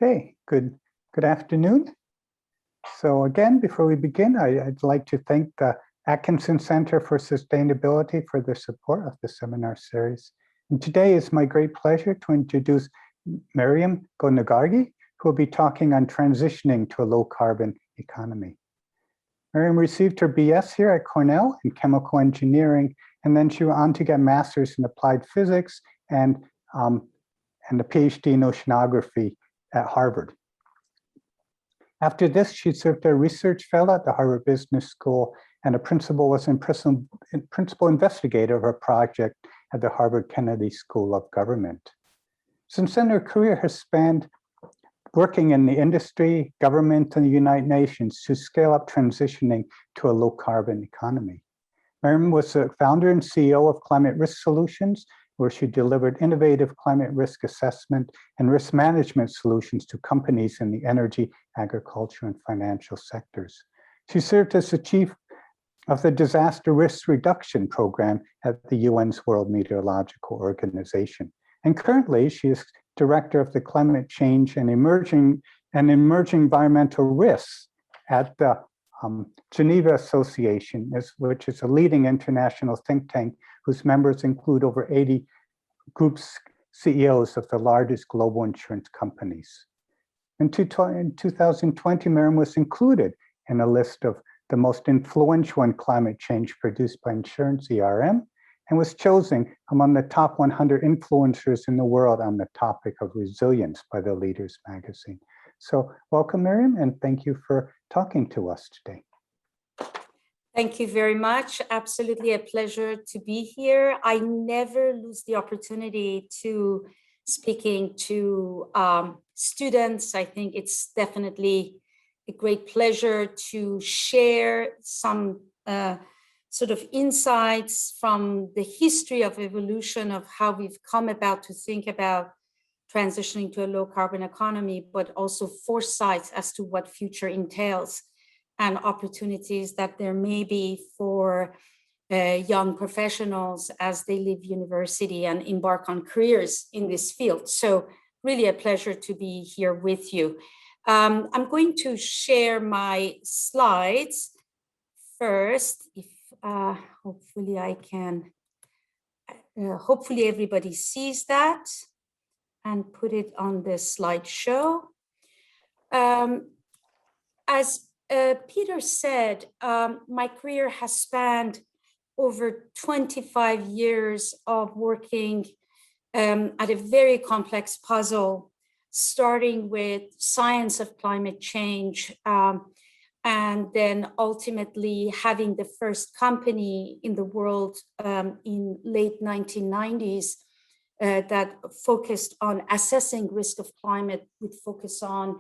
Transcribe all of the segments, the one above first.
Okay, good afternoon. So again, before we begin, I'd like to thank the Atkinson Center for Sustainability for their support of the seminar series. And today it's my great pleasure to introduce Maryam Golnaraghi, who will be talking on transitioning to a low carbon economy. Maryam received her BS here at Cornell in chemical engineering, and then she went on to get a master's in applied physics and a PhD in oceanography at Harvard. After this, she served as a research fellow at the Harvard Business School, and a principal investigator of a project at the Harvard Kennedy School of Government. Since then, her career has spanned working in the industry, government, and the United Nations to scale up transitioning to a low carbon economy. Maryam was the founder and CEO of Climate Risk Solutions, where she delivered innovative climate risk assessment and risk management solutions to companies in the energy, agriculture, and financial sectors. She served as the chief of the Disaster Risk Reduction Program at the UN's World Meteorological Organization. And currently, she is director of the Climate Change and Emerging Environmental Risks at the Geneva Association, which is a leading international think tank whose members include over 80 groups CEOs of the largest global insurance companies. In 2020, Maryam was included in a list of the most influential in climate change produced by Insurance ERM, and was chosen among the top 100 influencers in the world on the topic of resilience by the Leaders magazine. So welcome, Maryam, and thank you for talking to us today. Thank you very much. Absolutely a pleasure to be here. I never lose the opportunity to speaking to students. I think it's definitely a great pleasure to share some sort of insights from the history of evolution of how we've come about to think about transitioning to a low carbon economy, but also foresights as to what future entails and opportunities that there may be for young professionals as they leave university and embark on careers in this field. So really a pleasure to be here with you. I'm going to share my slides first, if hopefully I can, hopefully everybody sees that, and put it on the slideshow. As Peter said, my career has spanned over 25 years of working at a very complex puzzle, starting with science of climate change, and then ultimately having the first company in the world in late 1990s that focused on assessing risk of climate with focus on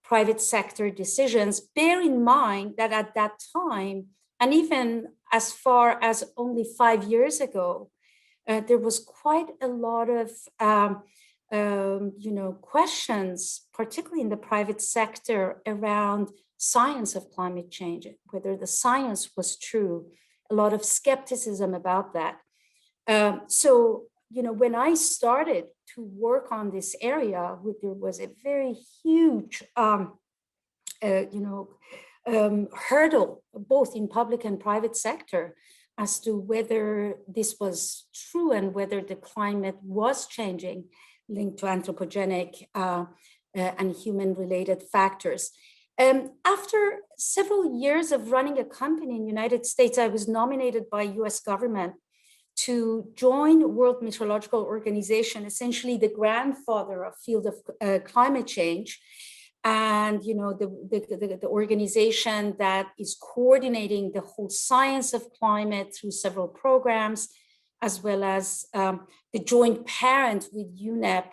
private sector decisions. Bear in mind that at that time, and even as far as only 5 years ago, there was quite a lot of questions, particularly in the private sector, around science of climate change, whether the science was true, a lot of skepticism about that. So, when I started to work on this area, there was a very huge, hurdle, both in public and private sector, as to whether this was true and whether the climate was changing, linked to anthropogenic and human-related factors. After several years of running a company in the United States, I was nominated by US government to join World Meteorological Organization, essentially the grandfather of field of climate change, and the organization that is coordinating the whole science of climate through several programs, as well as the joint parent with UNEP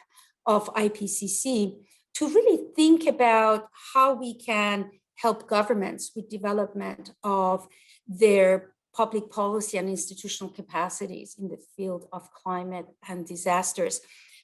of IPCC, to really think about how we can help governments with development of their public policy and institutional capacities in the field of climate and disasters.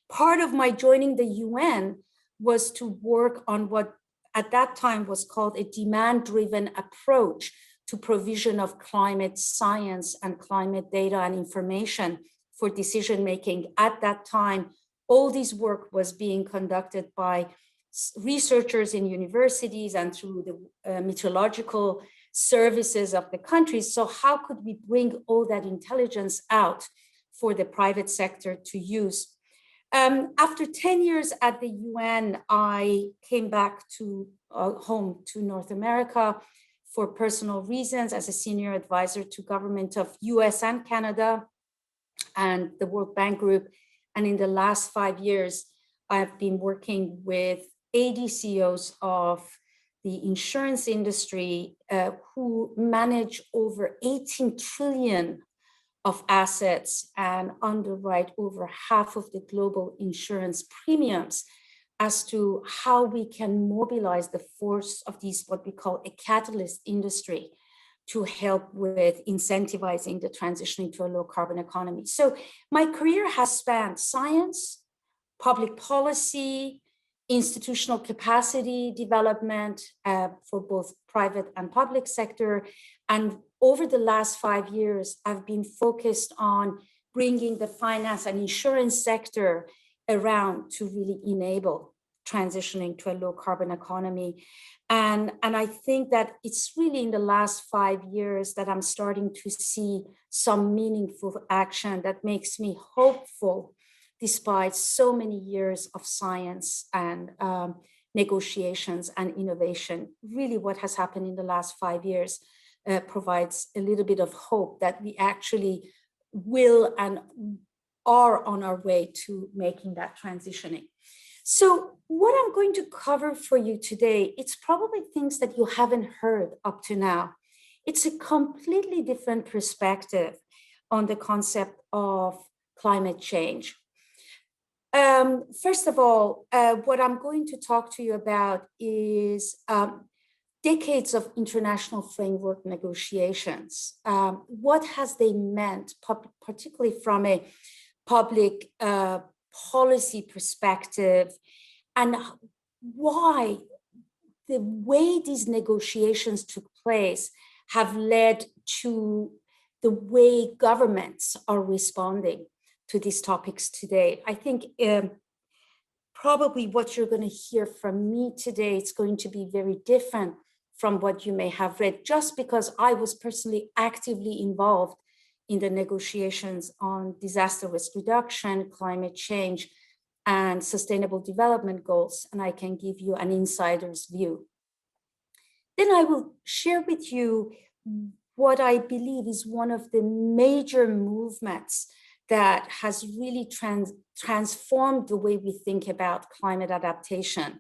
Part of my joining the UN was to work on what at that time was called a demand-driven approach to provision of climate science and climate data and information for decision-making. At that time, all this work was being conducted by researchers in universities and through the meteorological services of the countries. So how could we bring all that intelligence out for the private sector to use? After 10 years at the UN, I came back to home to North America for personal reasons as a senior advisor to government of US and Canada and the World Bank Group. And in the last 5 years, I've been working with 80 CEOs of the insurance industry who manage over 18 trillion of assets and underwrite over half of the global insurance premiums, as to how we can mobilize the force of these, what we call a catalyst industry, to help with incentivizing the transition into a low carbon economy. So my career has spanned science, public policy, institutional capacity development for both private and public sector. And over the last 5 years, I've been focused on bringing the finance and insurance sector around to really enable transitioning to a low carbon economy. And I think that it's really in the last 5 years that I'm starting to see some meaningful action that makes me hopeful, despite so many years of science and negotiations and innovation. Really what has happened in the last 5 years provides a little bit of hope that we actually will and are on our way to making that transitioning. So what I'm going to cover for you today, it's probably things that you haven't heard up to now. It's a completely different perspective on the concept of climate change. First of all, what I'm going to talk to you about is decades of international framework negotiations. What has they meant, particularly from a public policy perspective, and why the way these negotiations took place have led to the way governments are responding to these topics today. I think probably what you're going to hear from me today is going to be very different from what you may have read, just because I was personally actively involved in the negotiations on disaster risk reduction, climate change, and sustainable development goals, and I can give you an insider's view. Then I will share with you what I believe is one of the major movements that has really transformed the way we think about climate adaptation.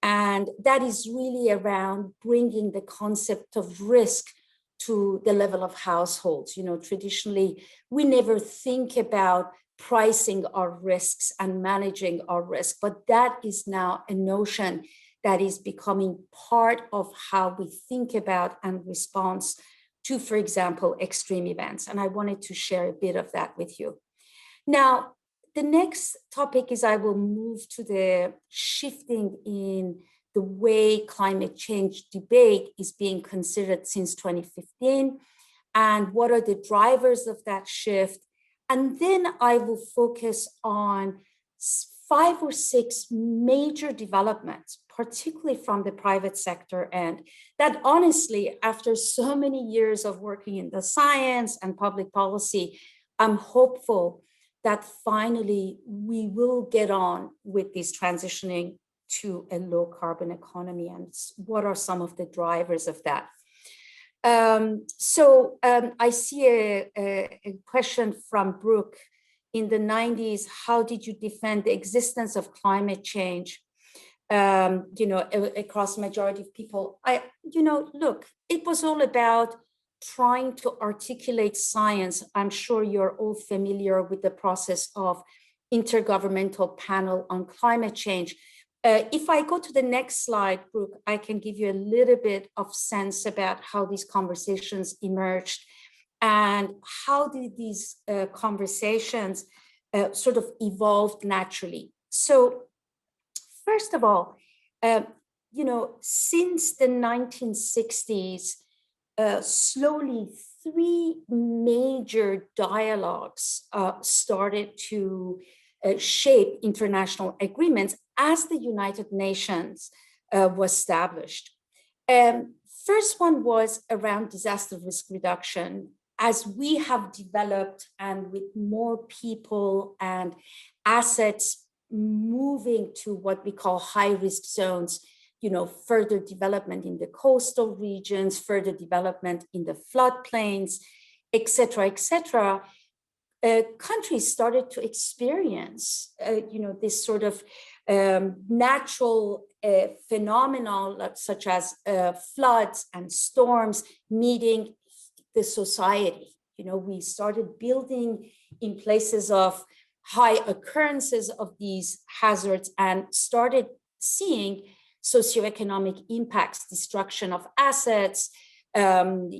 And that is really around bringing the concept of risk to the level of households. You know, traditionally, we never think about pricing our risks and managing our risk, but that is now a notion that is becoming part of how we think about and respond to, for example, extreme events. And I wanted to share a bit of that with you. Now, the next topic is I will move to the shifting in the way climate change debate is being considered since 2015, and what are the drivers of that shift. And then I will focus on 5 or 6 major developments, particularly from the private sector end, that honestly, after so many years of working in the science and public policy, I'm hopeful that finally we will get on with this transitioning to a low carbon economy, and what are some of the drivers of that. I see a question from Brooke. In the 90s, how did you defend the existence of climate change, across majority of people? Look, it was all about trying to articulate science. I'm sure you're all familiar with the process of Intergovernmental Panel on Climate Change. If I go to the next slide, Brooke, I can give you a little bit of sense about how these conversations emerged and how did these conversations sort of evolved naturally. So first of all, since the 1960s, slowly 3 major dialogues started to shape international agreements as the United Nations was established. First one was around disaster risk reduction. As we have developed and with more people and assets moving to what we call high-risk zones, further development in the coastal regions, further development in the floodplains, et cetera, countries started to experience, this sort of natural phenomena such as floods and storms meeting the society. We started building in places of high occurrences of these hazards and started seeing socioeconomic impacts, destruction of assets, death,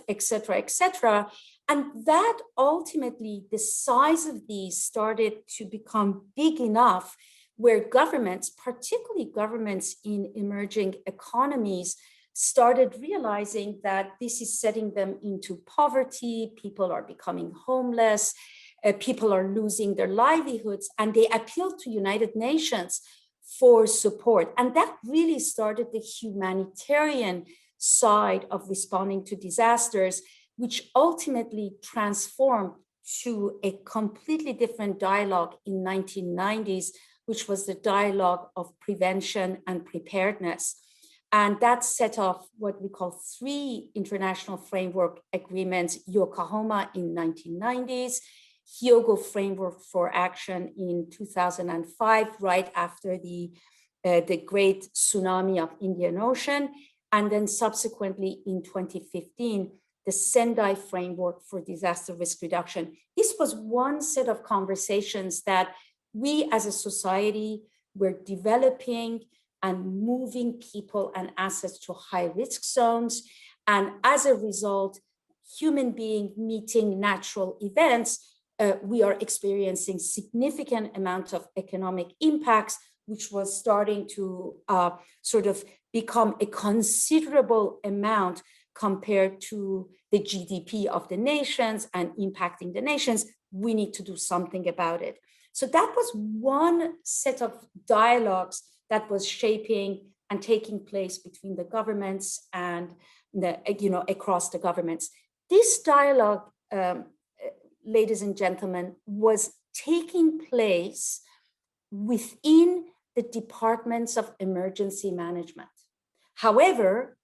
et cetera. And that ultimately, the size of these started to become big enough where governments, particularly governments in emerging economies, started realizing that this is setting them into poverty, people are becoming homeless, people are losing their livelihoods, and they appealed to United Nations for support. And that really started the humanitarian side of responding to disasters, which ultimately transformed to a completely different dialogue in 1990s, which was the dialogue of prevention and preparedness. And that set off what we call 3 international framework agreements: Yokohama in 1990s, Hyogo Framework for Action in 2005, right after the great tsunami of Indian Ocean, and then subsequently in 2015, the Sendai Framework for Disaster Risk Reduction. This was one set of conversations that we as a society were developing and moving people and assets to high-risk zones. And as a result, human being meeting natural events, we are experiencing significant amount of economic impacts, which was starting to sort of become a considerable amount compared to the GDP of the nations and impacting the nations. We need to do something about it. So that was one set of dialogues that was shaping and taking place between the governments and across the governments. This dialogue, ladies and gentlemen, was taking place within the departments of emergency management. However,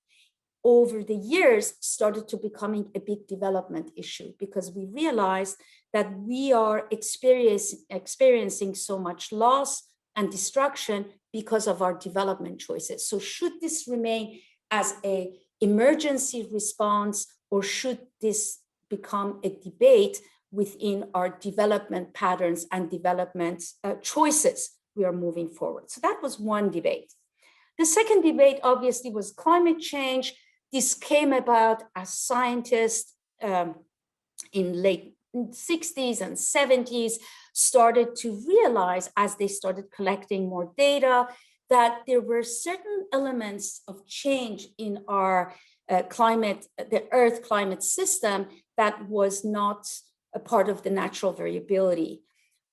over the years started to becoming a big development issue because we realized that we are experiencing so much loss and destruction because of our development choices. So should this remain as an emergency response, or should this become a debate within our development patterns and development choices we are moving forward? So that was one debate. The second debate obviously was climate change. This came about as scientists in late 60s and 70s started to realize, as they started collecting more data, that there were certain elements of change in our the Earth climate system that was not a part of the natural variability.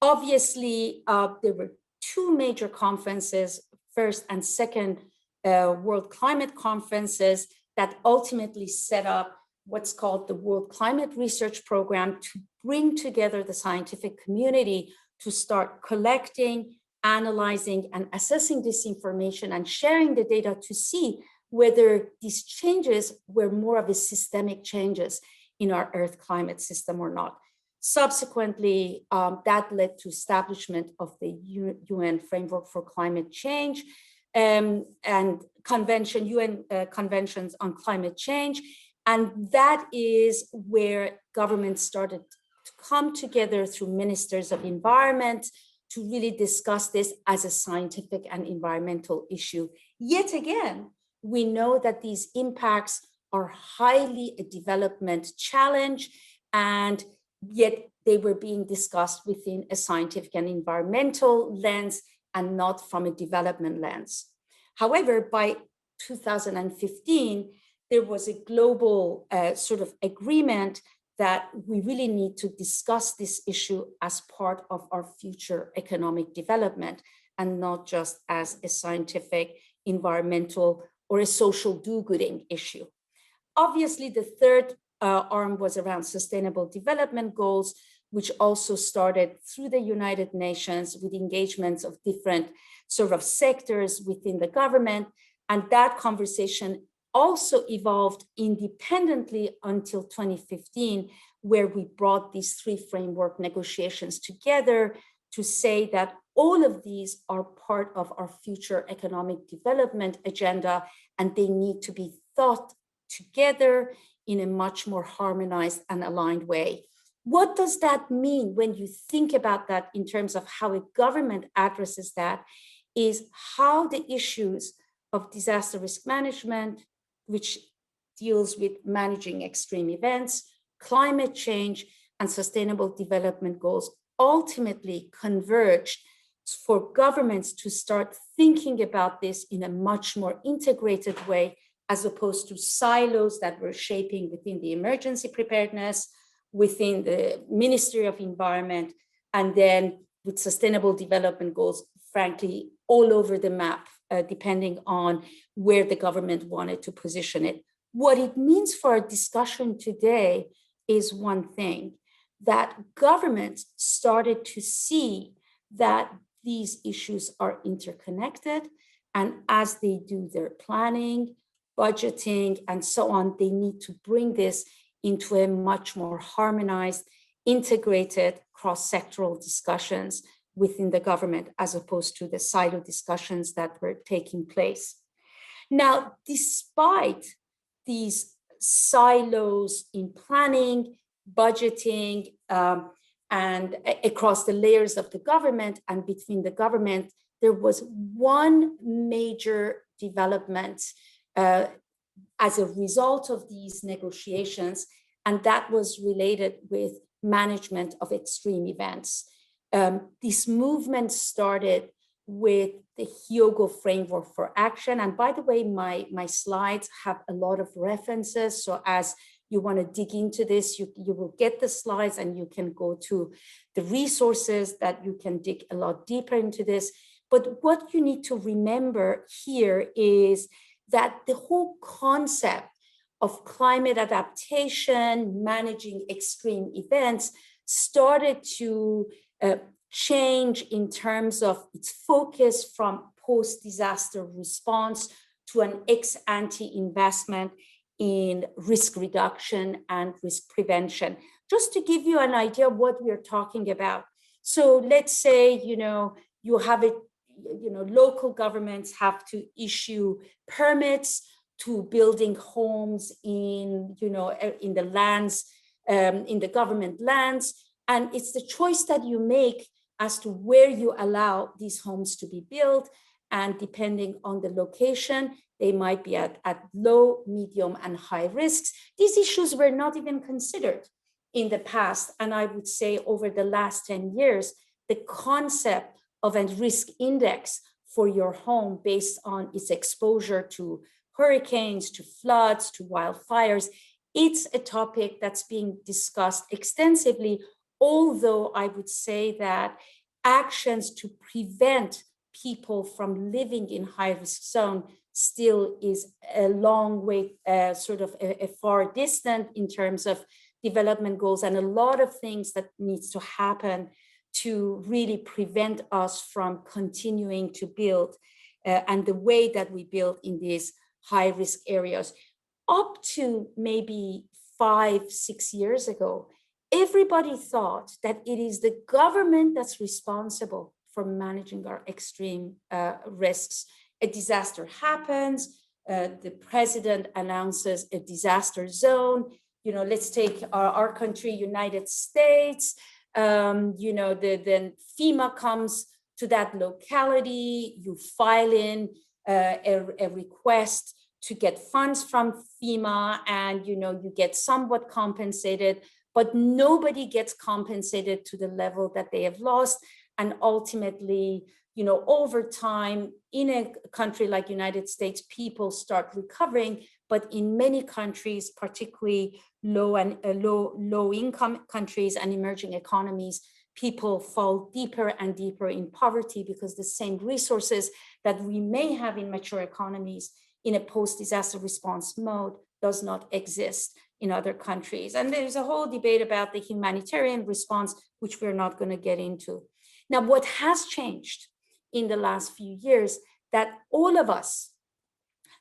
Obviously, there were 2 major conferences, first and second World Climate Conferences, that ultimately set up what's called the World Climate Research Program to bring together the scientific community to start collecting, analyzing, and assessing this information and sharing the data to see whether these changes were more of a systemic changes in our Earth climate system or not. Subsequently, that led to establishment of the UN Framework for Climate Change and UN conventions on climate change. And that is where governments started to come together through ministers of environment to really discuss this as a scientific and environmental issue. Yet again, we know that these impacts are highly a development challenge, and yet they were being discussed within a scientific and environmental lens and not from a development lens. However, by 2015, there was a global sort of agreement that we really need to discuss this issue as part of our future economic development and not just as a scientific, environmental, or a social do-gooding issue. Obviously, the third arm was around sustainable development goals, which also started through the United Nations with engagements of different sort of sectors within the government. And that conversation also evolved independently until 2015, where we brought these three framework negotiations together to say that all of these are part of our future economic development agenda, and they need to be thought together in a much more harmonized and aligned way. What does that mean when you think about that in terms of how a government addresses that? Is how the issues of disaster risk management, which deals with managing extreme events, climate change, and sustainable development goals ultimately converge for governments to start thinking about this in a much more integrated way, as opposed to silos that we're shaping within the emergency preparedness, within the Ministry of Environment, and then with sustainable development goals, frankly, all over the map, depending on where the government wanted to position it. What it means for our discussion today is one thing, that governments started to see that these issues are interconnected, and as they do their planning, budgeting, and so on, they need to bring this into a much more harmonized, integrated, cross-sectoral discussions within the government, as opposed to the silo discussions that were taking place. Now, despite these silos in planning, budgeting, and across the layers of the government and between the government, there was one major development as a result of these negotiations, and that was related with management of extreme events. This movement started with the Hyogo framework for action. And by the way, my slides have a lot of references. So as you want to dig into this, you will get the slides and you can go to the resources that you can dig a lot deeper into this. But what you need to remember here is that the whole concept of climate adaptation, managing extreme events, started to change in terms of its focus from post-disaster response to an ex-ante investment in risk reduction and risk prevention. Just to give you an idea of what we're talking about. So let's say, you have it, local governments have to issue permits to building homes in the lands, in the government lands. And it's the choice that you make as to where you allow these homes to be built. And depending on the location, they might be at low, medium, and high risks. These issues were not even considered in the past. And I would say over the last 10 years, the concept of a risk index for your home based on its exposure to hurricanes, to floods, to wildfires, it's a topic that's being discussed extensively, although I would say that actions to prevent people from living in high-risk zone still is a long way, sort of a far distant in terms of development goals, and a lot of things that needs to happen to really prevent us from continuing to build and the way that we build in these high-risk areas. Up to maybe 5-6 years ago, everybody thought that it is the government that's responsible for managing our extreme risks. A disaster happens, the president announces a disaster zone. Let's take our country, United States. Then FEMA comes to that locality, you file in a request to get funds from FEMA, and you get somewhat compensated, but nobody gets compensated to the level that they have lost. And ultimately, over time, in a country like United States, people start recovering, but in many countries, particularly low income countries and emerging economies, people fall deeper and deeper in poverty because the same resources that we may have in mature economies in a post-disaster response mode does not exist in other countries. And there's a whole debate about the humanitarian response, which we're not going to get into. Now, what has changed in the last few years, that all of us,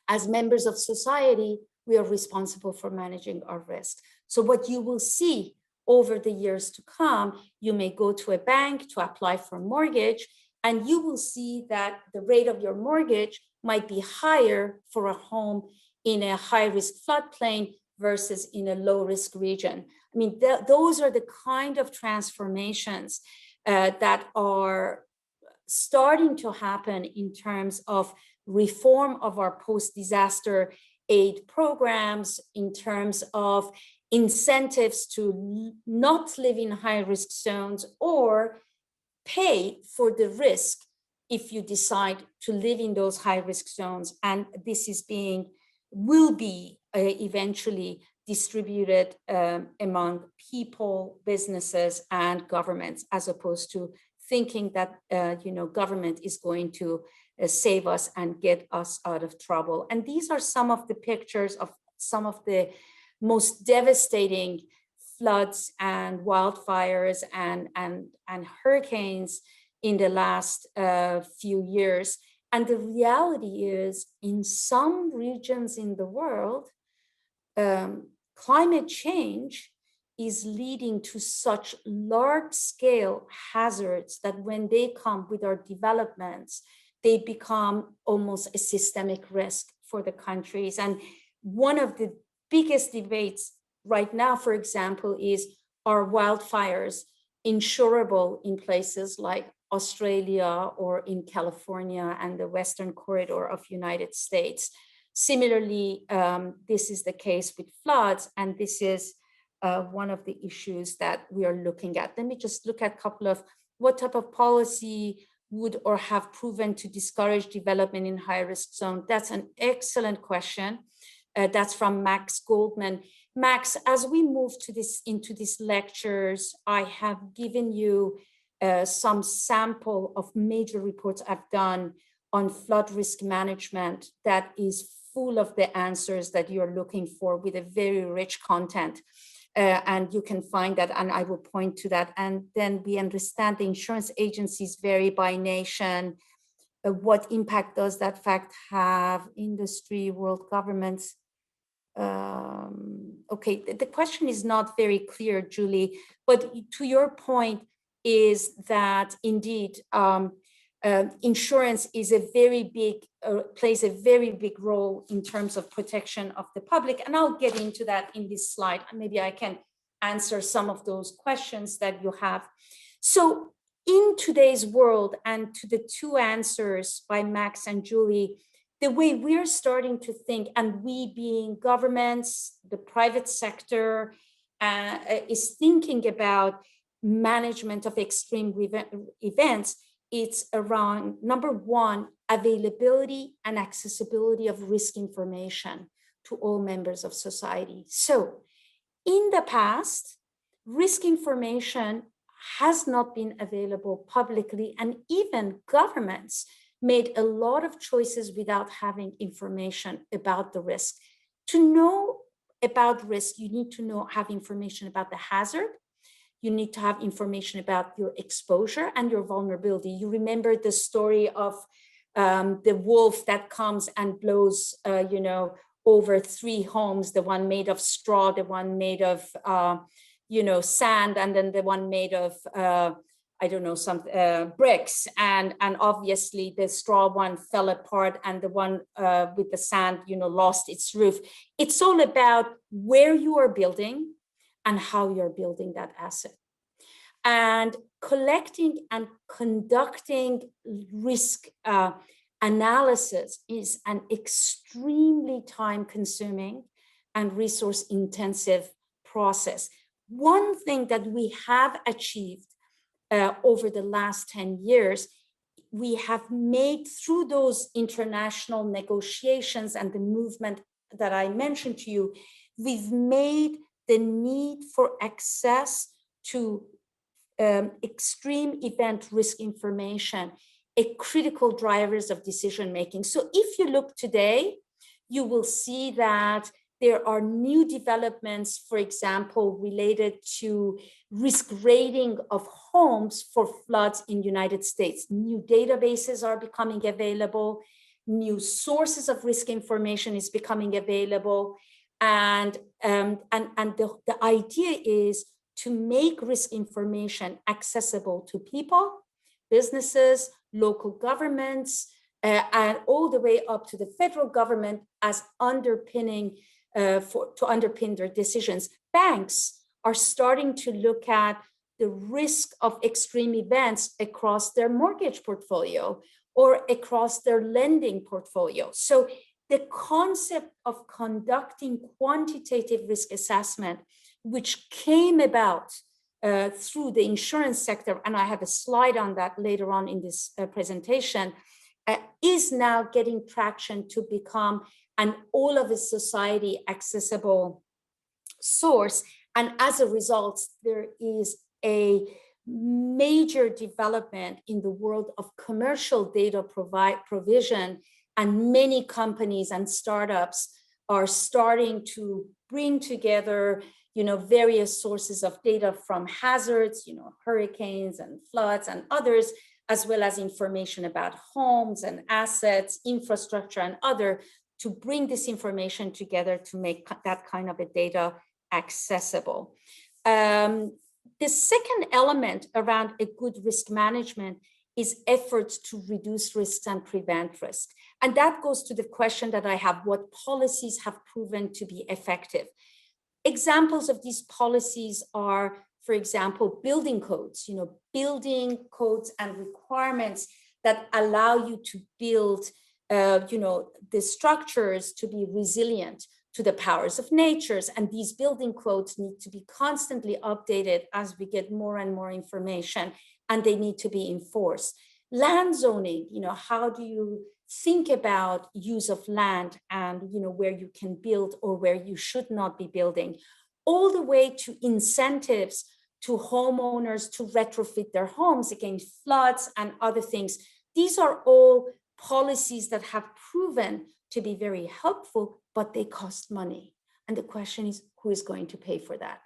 as members of society, we are responsible for managing our risk. So what you will see over the years to come, you may go to a bank to apply for a mortgage, and you will see that the rate of your mortgage might be higher for a home in a high-risk floodplain versus in a low-risk region. I mean, those are the kind of transformations that are starting to happen in terms of reform of our post-disaster aid programs, in terms of incentives to not live in high-risk zones or pay for the risk if you decide to live in those high-risk zones. And this is will be eventually distributed among people, businesses, and governments, as opposed to thinking that government is going to save us and get us out of trouble. And these are some of the pictures of some of the most devastating floods and wildfires and hurricanes in the last few years. And the reality is, in some regions in the world, climate change is leading to such large-scale hazards that when they come with our developments, they become almost a systemic risk for the countries. And one of the biggest debates right now, for example, is, are wildfires insurable in places like Australia or in California and the Western corridor of United States? Similarly, this is the case with floods, and this is one of the issues that we are looking at. Let me just look at a couple of what type of policy would or have proven to discourage development in high-risk zone. That's an excellent question. That's from Max Goldman. Max, as we move into these lectures, I have given you some sample of major reports I've done on flood risk management that is full of the answers that you're looking for, with a very rich content. And you can find that, and I will point to that. And then we understand the insurance agencies vary by nation. What impact does that fact have? Industry, world governments? Okay, the question is not very clear, Julie, but to your point is that indeed insurance is a very big, plays a very big role in terms of protection of the public. And I'll get into that in this slide. Maybe I can answer some of those questions that you have. So in today's world, and to the two answers by Max and Julie, the way we're starting to think, and we being governments, the private sector, is thinking about management of extreme events, it's around, number one, availability and accessibility of risk information to all members of society. So in the past, risk information has not been available publicly, and even governments made a lot of choices without having information about the risk. To know about risk, you need to have information about the hazard. You need to have information about your exposure and your vulnerability. You remember the story of the wolf that comes and blows, over 3 homes, the one made of straw, the one made of, sand, and then the one made of, some bricks. And obviously the straw one fell apart, and the one with the sand, lost its roof. It's all about where you are building and how you're building that asset. And collecting and conducting risk analysis is an extremely time-consuming and resource-intensive process. One thing that we have achieved over the last 10 years, we have made through those international negotiations and the movement that I mentioned to you, we've made the need for access to extreme event risk information a critical drivers of decision making. So if you look today, you will see that there are new developments, for example, related to risk rating of homes for floods in the United States. New databases are becoming available, new sources of risk information is becoming available. And the idea is to make risk information accessible to people, businesses, local governments, and all the way up to the federal government as underpinning to underpin their decisions. Banks are starting to look at the risk of extreme events across their mortgage portfolio or across their lending portfolio. So the concept of conducting quantitative risk assessment, which came about through the insurance sector, and I have a slide on that later on in this presentation, is now getting traction to become an all of a society accessible source. And as a result, there is a major development in the world of commercial data provision, and many companies and startups are starting to bring together various sources of data from hazards, hurricanes and floods and others, as well as information about homes and assets, infrastructure and other, to bring this information together to make that kind of a data accessible. The second element around a good risk management is efforts to reduce risks and prevent risk. And that goes to the question that I have: what policies have proven to be effective? Examples of these policies are, for example, building codes, building codes and requirements that allow you to build, the structures to be resilient to the powers of nature. And these building codes need to be constantly updated as we get more and more information, and they need to be enforced. Land zoning, how do you think about use of land and where you can build or where you should not be building, all the way to incentives to homeowners to retrofit their homes against floods and other things. These are all policies that have proven to be very helpful, but they cost money. And the question is, who is going to pay for that?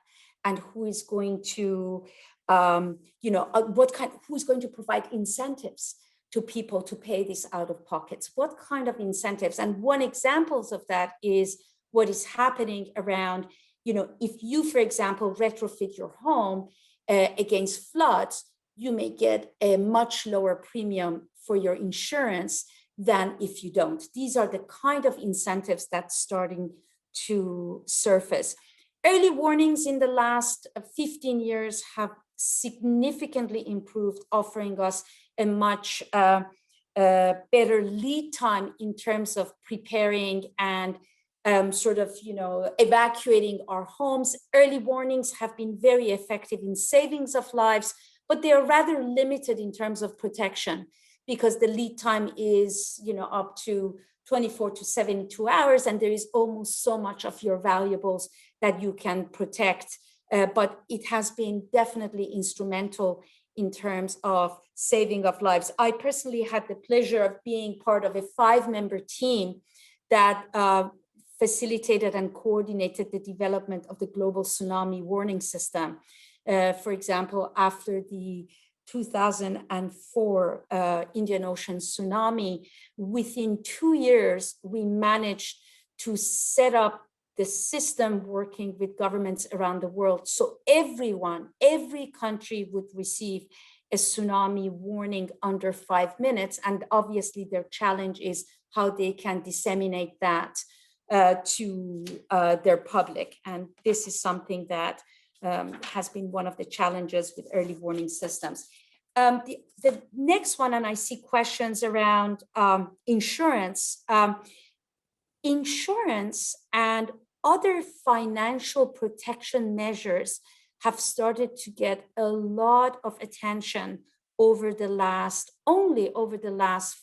And who is going to, who's going to provide incentives to people to pay this out of pockets? What kind of incentives? And one example of that is what is happening around, if you, for example, retrofit your home against floods, you may get a much lower premium for your insurance than if you don't. These are the kind of incentives that's starting to surface. Early warnings in the last 15 years have significantly improved, offering us a much better lead time in terms of preparing and evacuating our homes. Early warnings have been very effective in savings of lives, but they are rather limited in terms of protection, because the lead time is up to 24 to 72 hours, and there is almost so much of your valuables that you can protect. But it has been definitely instrumental in terms of saving of lives. I personally had the pleasure of being part of a 5-member team that facilitated and coordinated the development of the global tsunami warning system. For example, after the 2004 Indian Ocean tsunami, within 2 years, we managed to set up the system working with governments around the world. So every country would receive a tsunami warning under 5 minutes. And obviously their challenge is how they can disseminate that to their public. And this is something that has been one of the challenges with early warning systems. The next one, and I see questions around insurance. Insurance and other financial protection measures have started to get a lot of attention over the last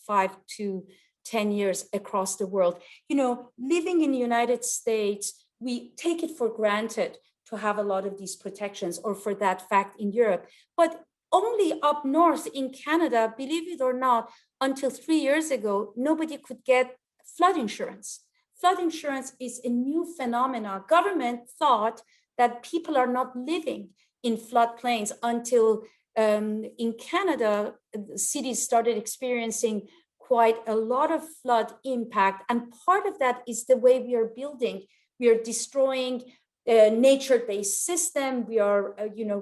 5 to 10 years across the world. You know, living in the United States, we take it for granted to have a lot of these protections, or for that fact in Europe. But only up north in Canada, believe it or not, until 3 years ago, nobody could get flood insurance. Flood insurance is a new phenomenon. Government thought that people are not living in floodplains until in Canada, cities started experiencing quite a lot of flood impact. And part of that is the way we are building. We are destroying nature-based system. We are,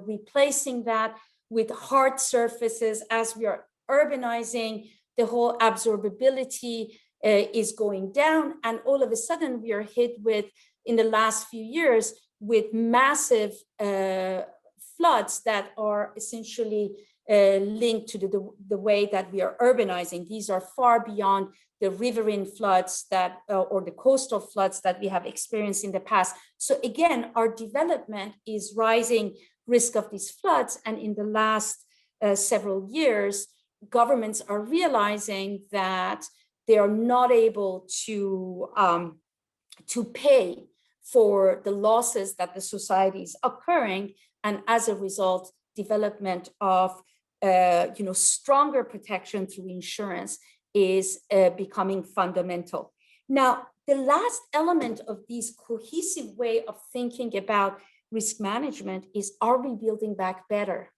replacing that with hard surfaces. As we are urbanizing, the whole absorbability is going down. And all of a sudden we are hit with, in the last few years, with massive floods that are essentially linked to the way that we are urbanizing. These are far beyond the riverine floods that, or the coastal floods that we have experienced in the past. So again, our development is rising risk of these floods. And in the last several years, governments are realizing that they are not able to pay for the losses that the society is occurring. And as a result, development of stronger protection through insurance is becoming fundamental. Now, the last element of this cohesive way of thinking about risk management is, are we building back better?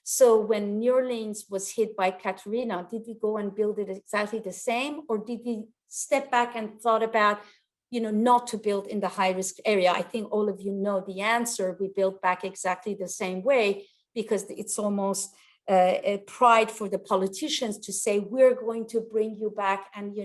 So when New Orleans was hit by Katrina, did we go and build it exactly the same? Or did we step back and thought about, not to build in the high risk area? I think all of you know the answer. We built back exactly the same way, because it's almost a pride for the politicians to say, we're going to bring you back and,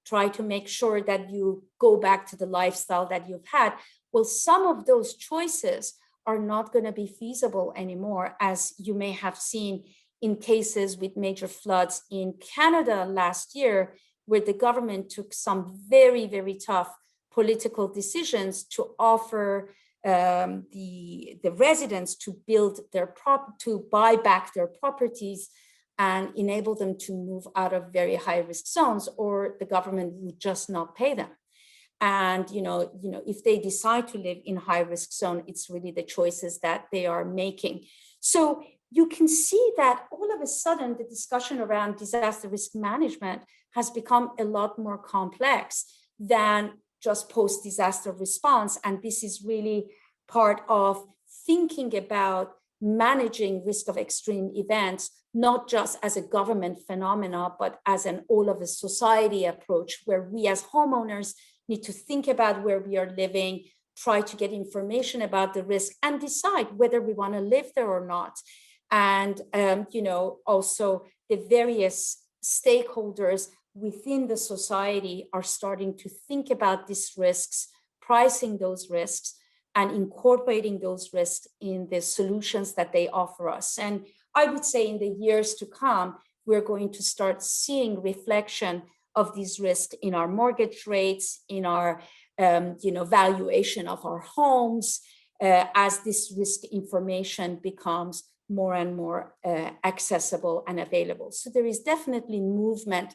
try to make sure that you go back to the lifestyle that you've had. Well, some of those choices are not going to be feasible anymore, as you may have seen in cases with major floods in Canada last year, where the government took some very, very tough political decisions to offer the residents to buy back their properties and enable them to move out of very high risk zones, or the government would just not pay them. And if they decide to live in high risk zone, it's really the choices that they are making. So you can see that all of a sudden the discussion around disaster risk management has become a lot more complex than just post-disaster response. And this is really part of thinking about managing risk of extreme events, not just as a government phenomena, but as an all of a society approach, where we as homeowners need to think about where we are living, try to get information about the risk, and decide whether we want to live there or not. And also the various stakeholders within the society are starting to think about these risks, pricing those risks, and incorporating those risks in the solutions that they offer us. And I would say in the years to come, we're going to start seeing reflection of these risks in our mortgage rates, in our valuation of our homes, as this risk information becomes more and more accessible and available. So there is definitely movement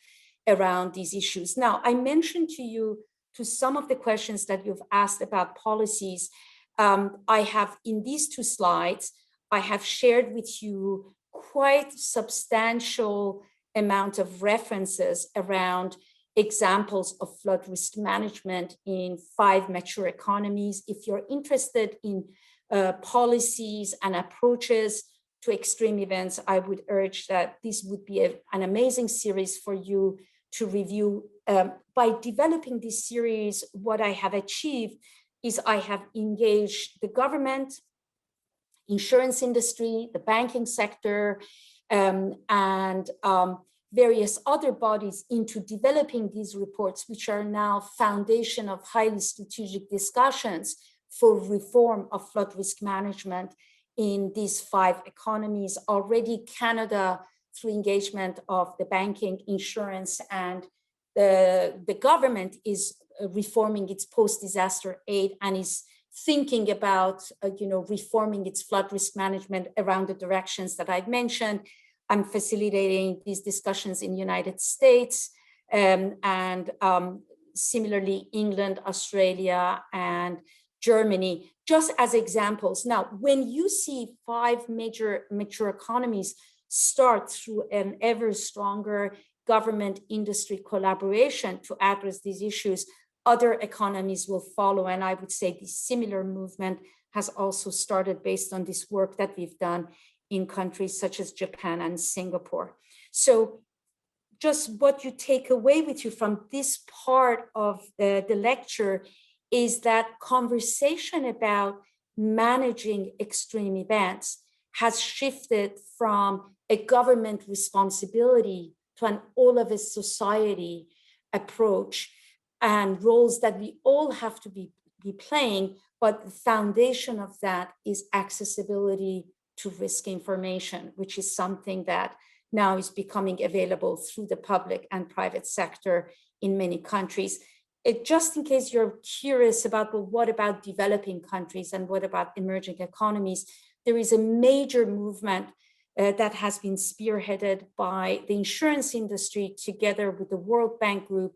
around these issues. Now, I mentioned to some of the questions that you've asked about policies. I have, in these two slides, I have shared with you quite substantial amount of references around examples of flood risk management in 5 mature economies. If you're interested in policies and approaches to extreme events, I would urge that this would be an amazing series for you to review. By developing this series, what I have achieved is I have engaged the government, insurance industry, the banking sector, and various other bodies into developing these reports, which are now foundation of highly strategic discussions for reform of flood risk management in these 5 economies. Already Canada, through engagement of the banking, insurance, and the government, is reforming its post-disaster aid and is thinking about reforming its flood risk management around the directions that I've mentioned. I'm facilitating these discussions in the United States and similarly England, Australia, and Germany, just as examples. Now, when you see 5 major mature economies start through an ever stronger government industry collaboration to address these issues, other economies will follow. And I would say the similar movement has also started based on this work that we've done in countries such as Japan and Singapore. So just what you take away with you from this part of the lecture is that conversation about managing extreme events has shifted from a government responsibility to an all of a society approach, and roles that we all have to be playing. But the foundation of that is accessibility to risk information, which is something that now is becoming available through the public and private sector in many countries. Just in case you're curious about, well, what about developing countries and what about emerging economies, there is a major movement that has been spearheaded by the insurance industry together with the World Bank Group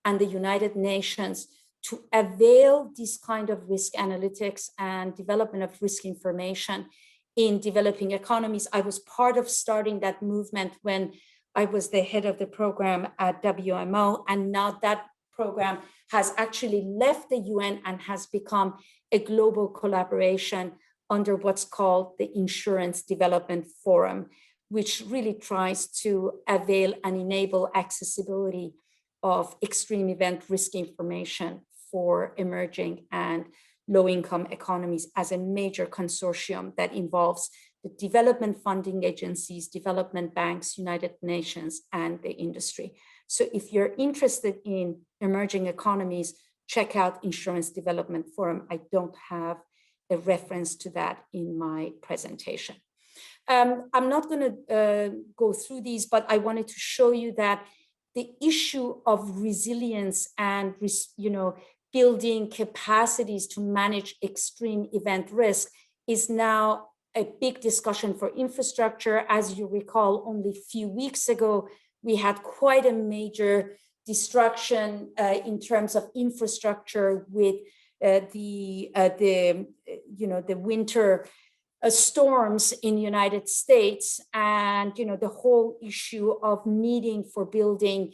and the United Nations to avail this kind of risk analytics and development of risk information in developing economies. I was part of starting that movement when I was the head of the program at WMO, and now that program has actually left the UN and has become a global collaboration under what's called the Insurance Development Forum, which really tries to avail and enable accessibility of extreme event risk information for emerging and low-income economies as a major consortium that involves the development funding agencies, development banks, United Nations, and the industry. So if you're interested in emerging economies, check out Insurance Development Forum. I don't have a reference to that in my presentation. I'm not going to go through these, but I wanted to show you that the issue of resilience and, building capacities to manage extreme event risk is now a big discussion for infrastructure. As you recall, only a few weeks ago, we had quite a major destruction in terms of infrastructure with the winter storms in the United States, and the whole issue of needing for building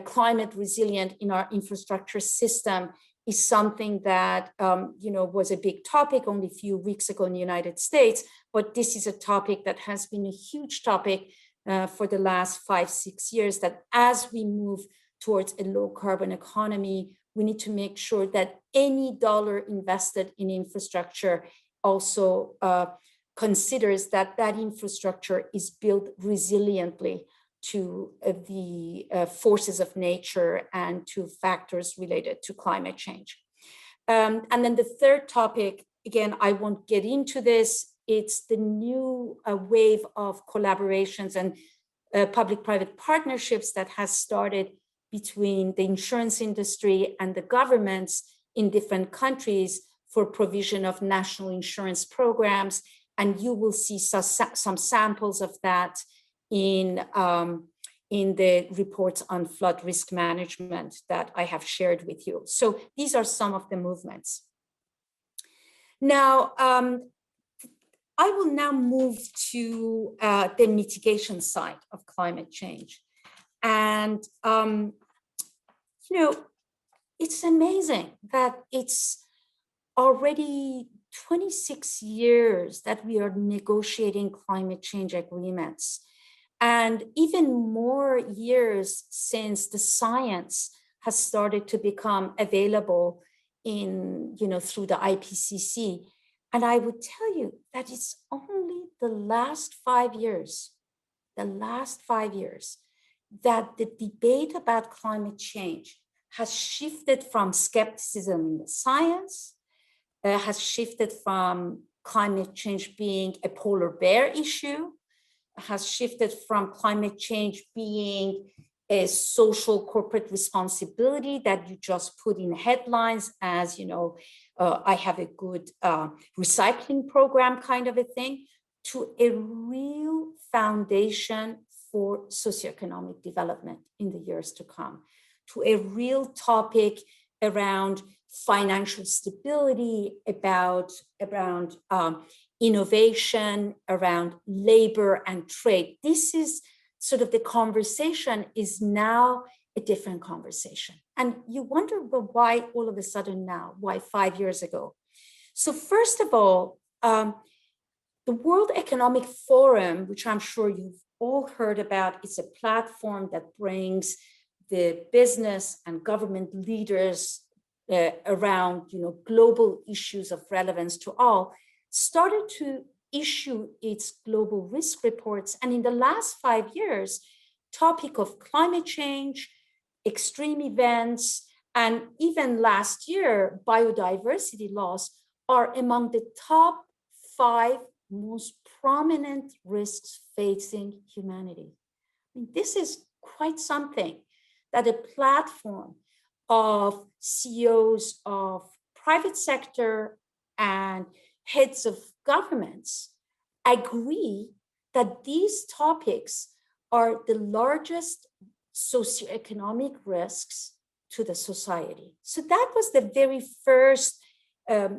climate resilient in our infrastructure system is something that was a big topic only a few weeks ago in the United States. But this is a topic that has been a huge topic for the last 5-6 years, that as we move towards a low carbon economy, we need to make sure that any dollar invested in infrastructure also considers that that infrastructure is built resiliently to the forces of nature and to factors related to climate change. And then the third topic, again, I won't get into this, it's the new wave of collaborations and public-private partnerships that has started between the insurance industry and the governments in different countries for provision of national insurance programs. And you will see some samples of that in the reports on flood risk management that I have shared with you. So these are some of the movements. Now, I will now move to the mitigation side of climate change. And, it's amazing that it's already 26 years that we are negotiating climate change agreements, and even more years since the science has started to become available in, through the IPCC. And I would tell you that it's only the last 5 years, that the debate about climate change has shifted from skepticism in the science, has shifted from climate change being a polar bear issue, has shifted from climate change being a social corporate responsibility that you just put in headlines as, I have a good recycling program kind of a thing, to a real foundation for socioeconomic development in the years to come, to a real topic around financial stability, around innovation, around labor and trade. This is sort of the conversation is now a different conversation. And you wonder, well, why all of a sudden now? Why 5 years ago? So first of all, the World Economic Forum, which I'm sure you've all heard about, is a platform that brings the business and government leaders around, global issues of relevance to all, started to issue its global risk reports. And in the last 5 years, topic of climate change, extreme events, and even last year, biodiversity loss are among the top 5 most prominent risks facing humanity. I mean, this is quite something that a platform of CEOs of private sector and heads of governments agree that these topics are the largest socioeconomic risks to the society. So that was the very first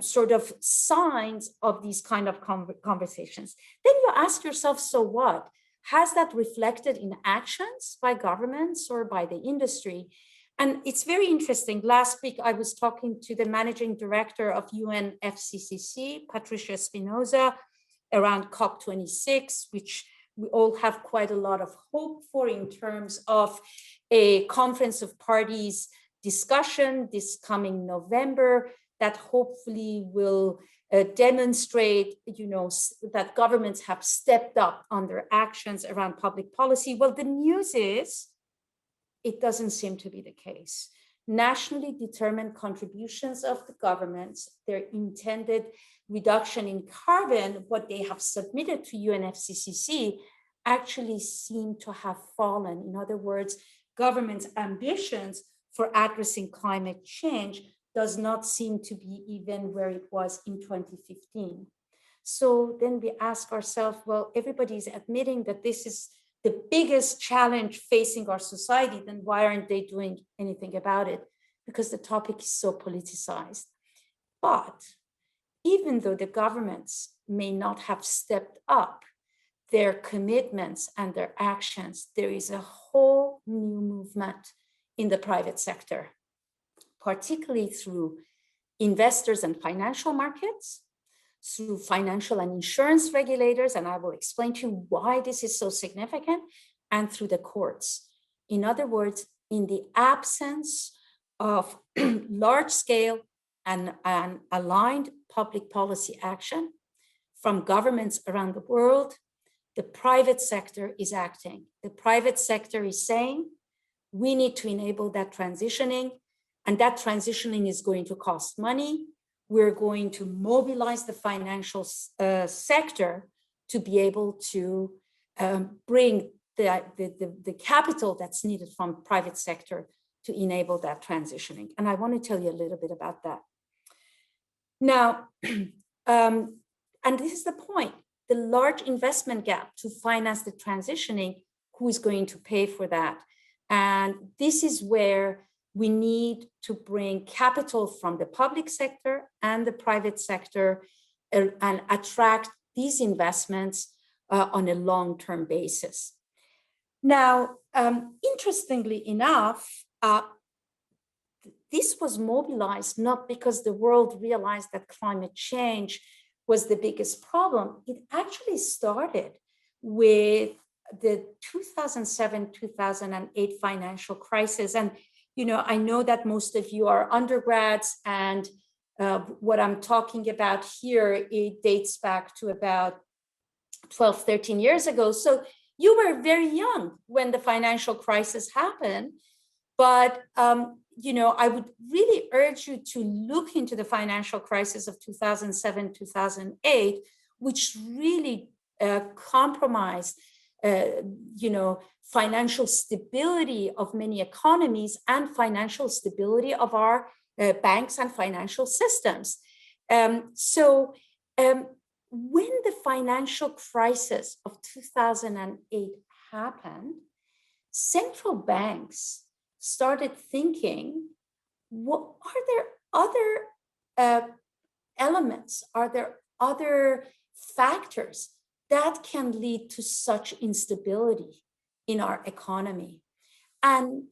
sort of signs of these kind of conversations. Then you ask yourself, so what? Has that reflected in actions by governments or by the industry? And it's very interesting. Last week, I was talking to the managing director of UNFCCC, Patricia Spinoza, around COP26, which we all have quite a lot of hope for in terms of a conference of parties discussion this coming November that hopefully will demonstrate, that governments have stepped up on their actions around public policy. Well, the news is, it doesn't seem to be the case. Nationally determined contributions of the governments, their intended reduction in carbon, what they have submitted to UNFCCC, actually seem to have fallen. In other words, governments' ambitions for addressing climate change does not seem to be even where it was in 2015. So then we ask ourselves, well, everybody's admitting that this is the biggest challenge facing our society, then why aren't they doing anything about it? Because the topic is so politicized. But even though the governments may not have stepped up their commitments and their actions, there is a whole new movement in the private sector, particularly through investors and financial markets, through financial and insurance regulators, and I will explain to you why this is so significant, and through the courts. In other words, in the absence of large-scale and aligned public policy action from governments around the world, the private sector is acting. The private sector is saying, we need to enable that transitioning, and that transitioning is going to cost money. We're going to mobilize the financial sector to be able to bring the capital that's needed from private sector to enable that transitioning. And I want to tell you a little bit about that. Now, and this is the point, the large investment gap to finance the transitioning, who is going to pay for that? And this is where we need to bring capital from the public sector and the private sector and attract these investments on a long-term basis. Now, interestingly enough, this was mobilized not because the world realized that climate change was the biggest problem. It actually started with the 2007-2008 financial crisis. And I know that most of you are undergrads, and what I'm talking about here, it dates back to about 12, 13 years ago. So you were very young when the financial crisis happened, but I would really urge you to look into the financial crisis of 2007, 2008, which really compromised financial stability of many economies and financial stability of our banks and financial systems. So when the financial crisis of 2008 happened, central banks started thinking, what are there other elements? Are there other factors that can lead to such instability in our economy? And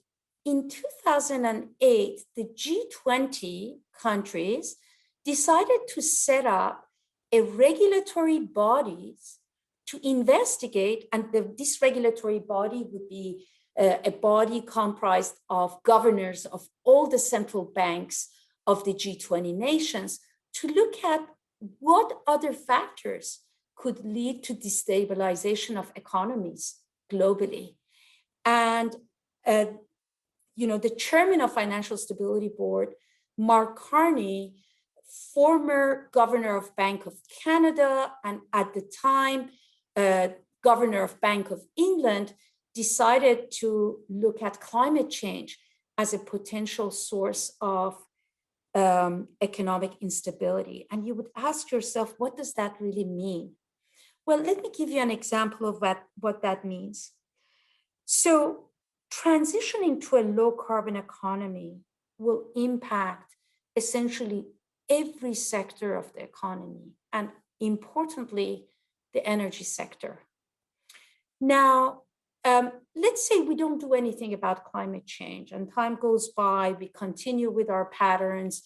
in 2008, the G20 countries decided to set up a regulatory bodies to investigate, and this regulatory body would be a body comprised of governors of all the central banks of the G20 nations, to look at what other factors could lead to destabilization of economies globally. And the chairman of Financial Stability Board, Mark Carney, former governor of Bank of Canada, and at the time, governor of Bank of England, decided to look at climate change as a potential source of economic instability. And you would ask yourself, what does that really mean? Well, let me give you an example of what that means. So transitioning to a low carbon economy will impact essentially every sector of the economy, and importantly, the energy sector. Now, let's say we don't do anything about climate change and time goes by, we continue with our patterns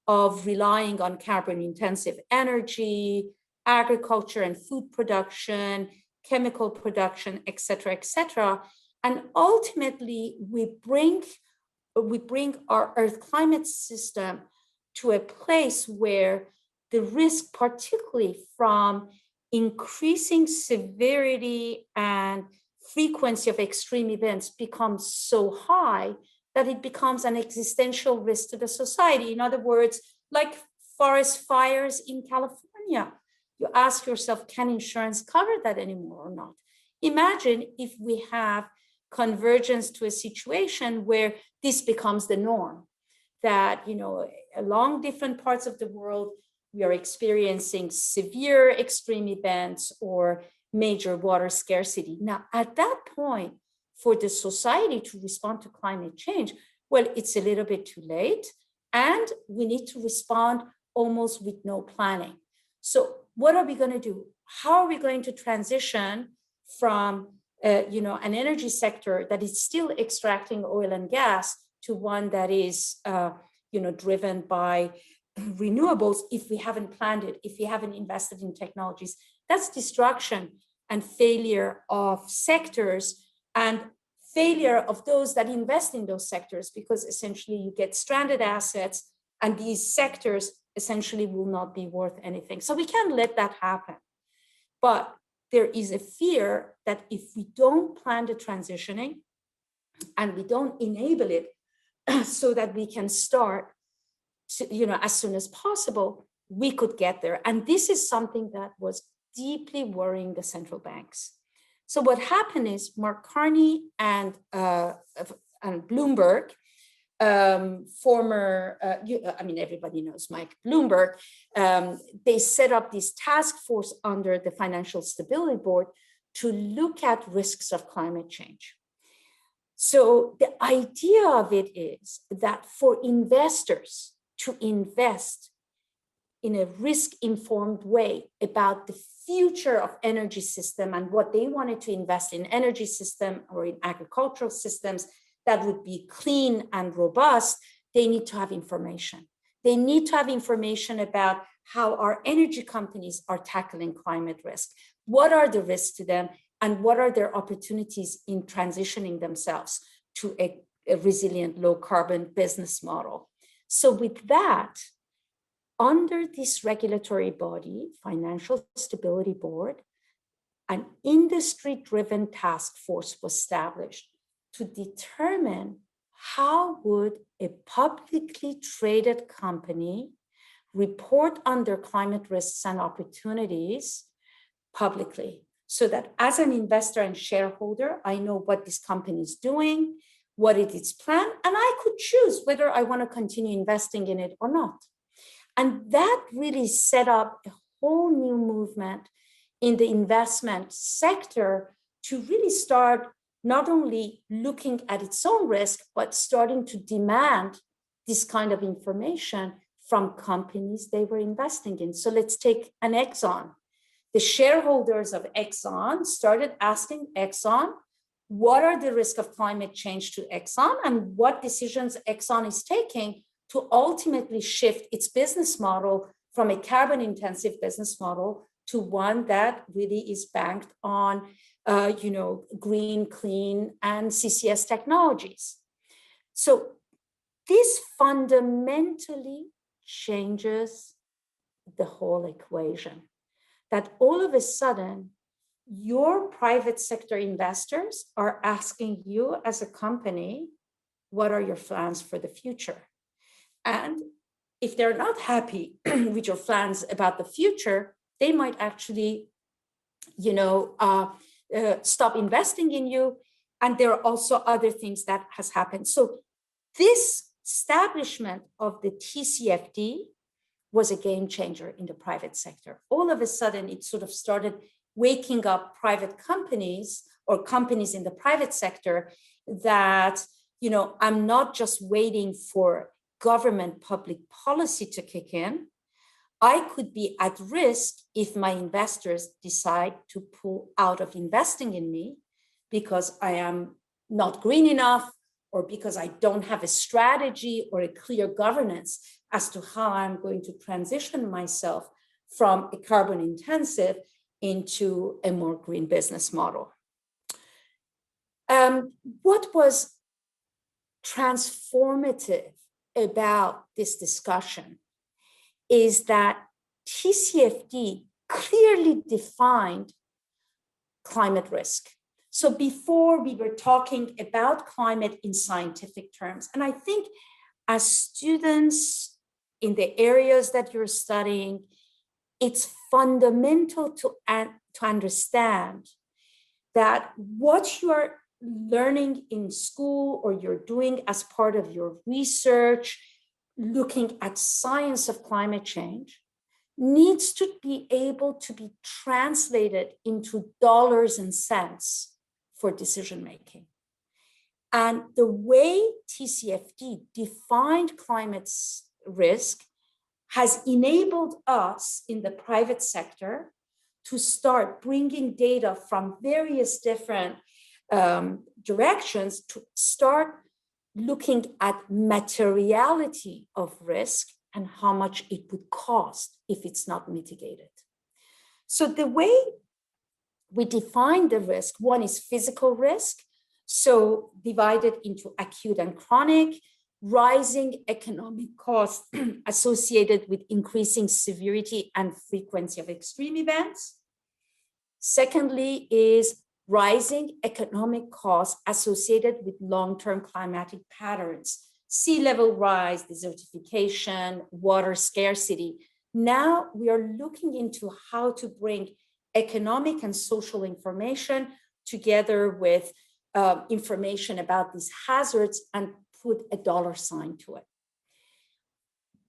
of relying on carbon intensive energy, agriculture and food production, chemical production, et cetera, and ultimately we bring our Earth climate system to a place where the risk, particularly from increasing severity and frequency of extreme events, becomes so high that it becomes an existential risk to the society. In other words, like forest fires in California. You ask yourself, can insurance cover that anymore or not? Imagine if we have convergence to a situation where this becomes the norm, that, along different parts of the world, we are experiencing severe extreme events or major water scarcity. Now, at that point, for the society to respond to climate change, well, it's a little bit too late, and we need to respond almost with no planning. So what are we going to do? How are we going to transition from an energy sector that is still extracting oil and gas to one that is driven by renewables if we haven't planned it, if we haven't invested in technologies? That's destruction and failure of sectors and failure of those that invest in those sectors, because essentially you get stranded assets and these sectors essentially will not be worth anything. So we can't let that happen. But there is a fear that if we don't plan the transitioning and we don't enable it so that we can start as soon as possible, we could get there. And this is something that was deeply worrying the central banks. So what happened is Mark Carney and Bloomberg, everybody knows Mike Bloomberg, they set up this task force under the Financial Stability Board to look at risks of climate change. So the idea of it is that for investors to invest in a risk-informed way about the future of energy system and what they wanted to invest in energy system or in agricultural systems that would be clean and robust, they need to have information. They need to have information about how our energy companies are tackling climate risk. What are the risks to them, and what are their opportunities in transitioning themselves to a resilient low carbon business model? So with that, under this regulatory body, Financial Stability Board, an industry-driven task force was established to determine how would a publicly traded company report on their climate risks and opportunities publicly, so that as an investor and shareholder, I know what this company is doing, what it is planned, and I could choose whether I want to continue investing in it or not. And that really set up a whole new movement in the investment sector to really start not only looking at its own risk, but starting to demand this kind of information from companies they were investing in. So let's take an Exxon. The shareholders of Exxon started asking Exxon, what are the risks of climate change to Exxon and what decisions Exxon is taking to ultimately shift its business model from a carbon-intensive business model to one that really is banked on green, clean, and CCS technologies. So this fundamentally changes the whole equation. That all of a sudden, your private sector investors are asking you as a company, what are your plans for the future? And if they're not happy with your plans about the future, they might actually, stop investing in you. And there are also other things that has happened. So this establishment of the TCFD was a game changer in the private sector. All of a sudden, it sort of started waking up private companies or companies in the private sector that, I'm not just waiting for government public policy to kick in. I could be at risk if my investors decide to pull out of investing in me because I am not green enough or because I don't have a strategy or a clear governance as to how I'm going to transition myself from a carbon intensive into a more green business model. What was transformative about this discussion is that TCFD clearly defined climate risk. So before we were talking about climate in scientific terms, and I think as students in the areas that you're studying, it's fundamental to understand that what you are learning in school or you're doing as part of your research, looking at science of climate change, needs to be able to be translated into dollars and cents for decision making. And the way TCFD defined climate risk has enabled us in the private sector to start bringing data from various different directions to start looking at materiality of risk and how much it would cost if it's not mitigated. So the way we define the risk, one is physical risk, so divided into acute and chronic, rising economic costs associated with increasing severity and frequency of extreme events. Secondly is rising economic costs associated with long-term climatic patterns, sea level rise, desertification, water scarcity. Now we are looking into how to bring economic and social information together with information about these hazards and put a dollar sign to it.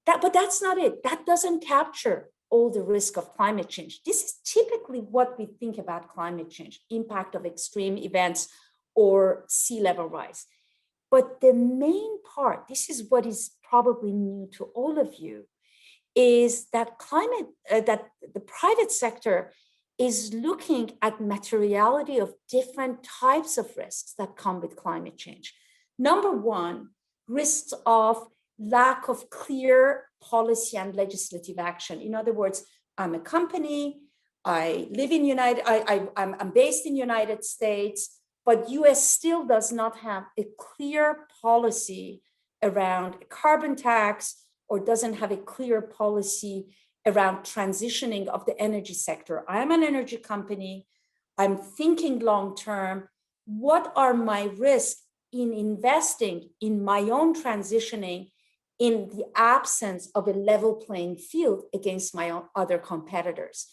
But that's not it. That doesn't capture all the risk of climate change. This is typically what we think about climate change, impact of extreme events or sea level rise. But the main part, this is what is probably new to all of you, is that that the private sector is looking at materiality of different types of risks that come with climate change. Number one, risks of lack of clear policy and legislative action. In other words, I'm a company, I live in I'm based in United States, but US still does not have a clear policy around a carbon tax or doesn't have a clear policy around transitioning of the energy sector. I'm an energy company, I'm thinking long-term, what are my risks in investing in my own transitioning in the absence of a level playing field against my own other competitors?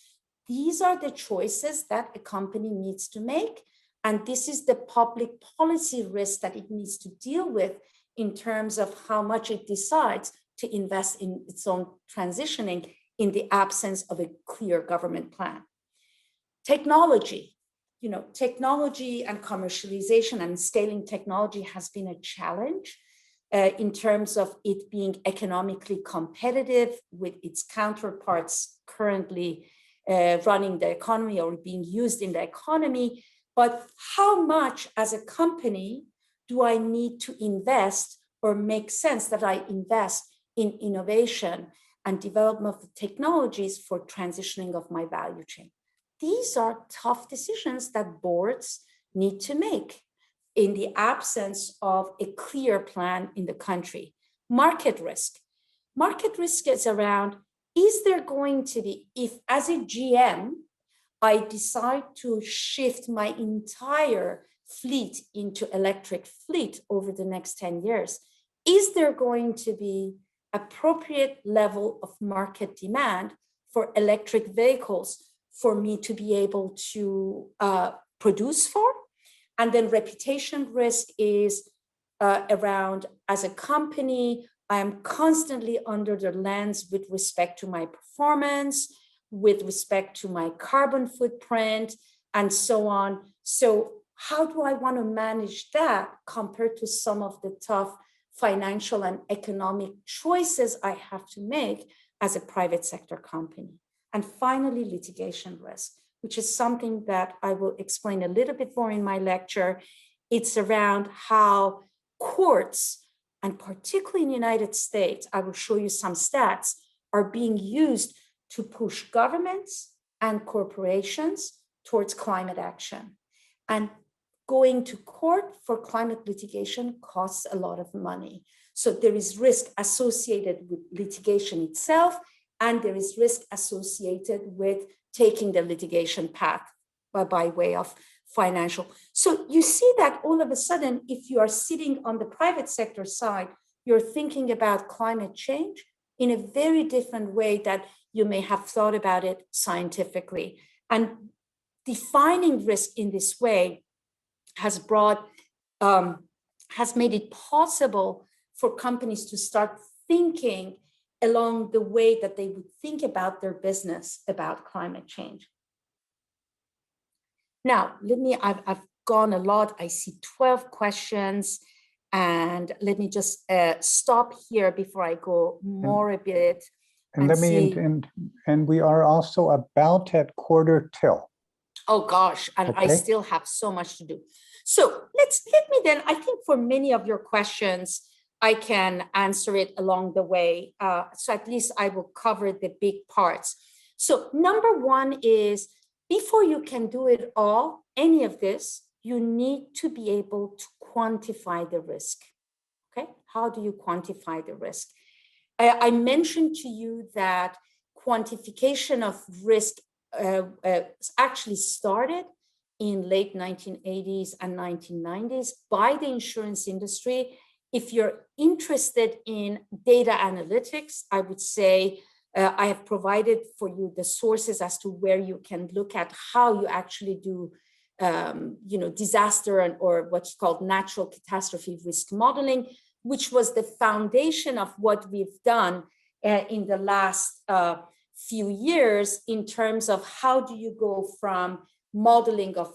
These are the choices that a company needs to make. And this is the public policy risk that it needs to deal with in terms of how much it decides to invest in its own transitioning in the absence of a clear government plan. Technology. technology and commercialization and scaling technology has been a challenge in terms of it being economically competitive with its counterparts currently running the economy or being used in the economy. But how much as a company do I need to invest or make sense that I invest in innovation and development of technologies for transitioning of my value chain? These are tough decisions that boards need to make in the absence of a clear plan in the country. Market risk. Market risk is around, is there going to be, if as a GM, I decide to shift my entire fleet into electric fleet over the next 10 years, is there going to be appropriate level of market demand for electric vehicles for me to be able to produce for? And then reputation risk is around, as a company, I am constantly under the lens with respect to my performance, with respect to my carbon footprint, and so on. So how do I want to manage that compared to some of the tough financial and economic choices I have to make as a private sector company? And finally, litigation risk, which is something that I will explain a little bit more in my lecture. It's around how courts, and particularly in the United States, I will show you some stats, are being used to push governments and corporations towards climate action. And going to court for climate litigation costs a lot of money. So there is risk associated with litigation itself, and there is risk associated with taking the litigation path by way of financial. So you see that all of a sudden, if you are sitting on the private sector side, you're thinking about climate change in a very different way that you may have thought about it scientifically. And defining risk in this way has made it possible for companies to start thinking along the way that they would think about their business about climate change. Now, I've gone a lot. I see 12 questions, and let me just stop here before I go more a bit. And we are also about at quarter till. Oh gosh, and okay. I still have so much to do. So let me then, I think for many of your questions, I can answer it along the way. So at least I will cover the big parts. So number one is, before you can do it all, any of this, you need to be able to quantify the risk. Okay, how do you quantify the risk? I mentioned to you that quantification of risk actually started in late 1980s and 1990s by the insurance industry. If you're interested in data analytics, I would say I have provided for you the sources as to where you can look at how you actually do disaster or what's called natural catastrophe risk modeling, which was the foundation of what we've done in the last few years in terms of how do you go from modeling of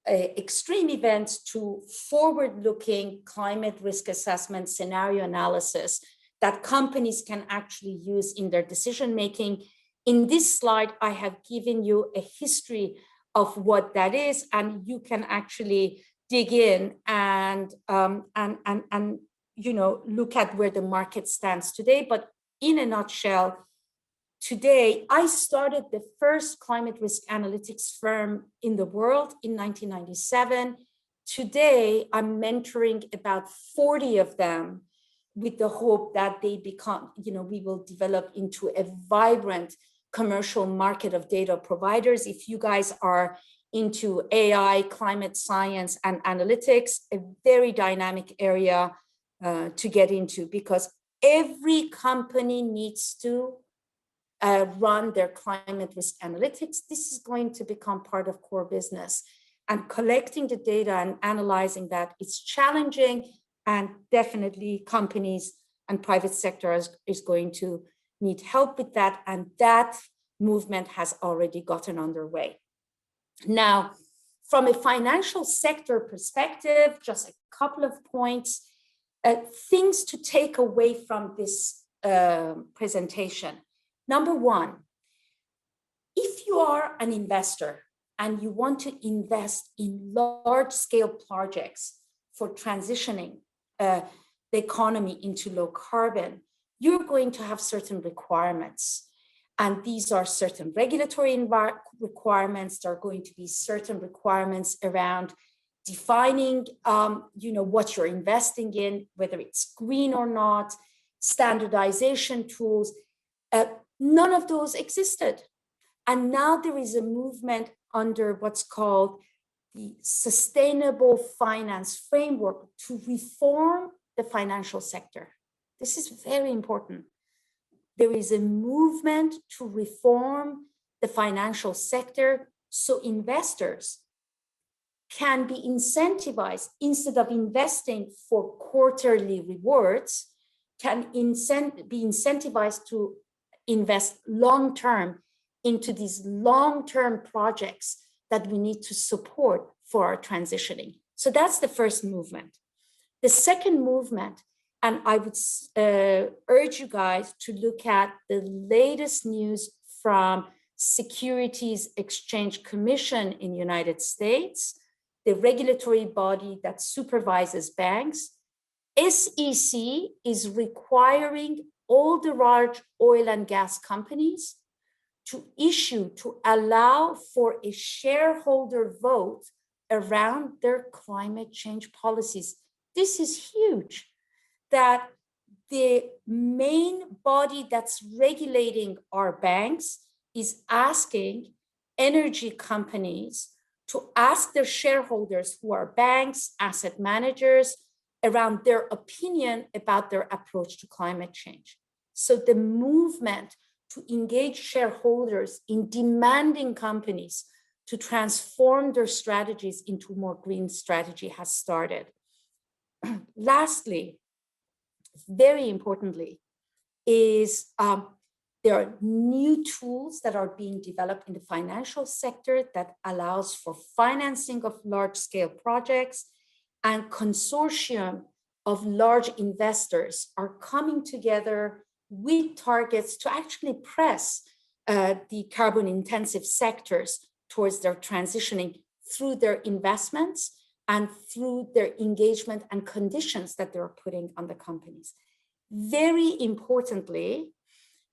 extreme events to forward-looking climate risk assessment scenario analysis that companies can actually use in their decision-making. In this slide, I have given you a history of what that is, and you can actually dig in and look at where the market stands today. But in a nutshell, today, I started the first climate risk analytics firm in the world in 1997. Today, I'm mentoring about 40 of them with the hope that they become, we will develop into a vibrant commercial market of data providers. If you guys are into AI, climate science, and analytics, a very dynamic area to get into, because every company needs to run their climate risk analytics. This is going to become part of core business, and collecting the data and analyzing that is challenging, and definitely companies and private sector is going to need help with that, and that movement has already gotten underway. Now, from a financial sector perspective, just a couple of points, things to take away from this presentation. Number one, if you are an investor and you want to invest in large-scale projects for transitioning the economy into low carbon, you're going to have certain requirements. And these are certain regulatory requirements. There are going to be certain requirements around defining what you're investing in, whether it's green or not, standardization tools. None of those existed. And now there is a movement under what's called the Sustainable Finance Framework to reform the financial sector. This is very important. There is a movement to reform the financial sector so investors can be incentivized, instead of investing for quarterly rewards, can be incentivized to invest long-term into these long-term projects that we need to support for our transitioning. So that's the first movement. The second movement, and I would urge you guys to look at the latest news from Securities Exchange Commission in the United States, the regulatory body that supervises banks. SEC is requiring all the large oil and gas companies to allow for a shareholder vote around their climate change policies. This is huge, that the main body that's regulating our banks is asking energy companies to ask their shareholders, who are banks, asset managers, around their opinion about their approach to climate change. So the movement to engage shareholders in demanding companies to transform their strategies into more green strategy has started. Lastly, very importantly, is there are new tools that are being developed in the financial sector that allows for financing of large-scale projects, and consortium of large investors are coming together with targets to actually press the carbon-intensive sectors towards their transitioning through their investments and through their engagement and conditions that they're putting on the companies. Very importantly,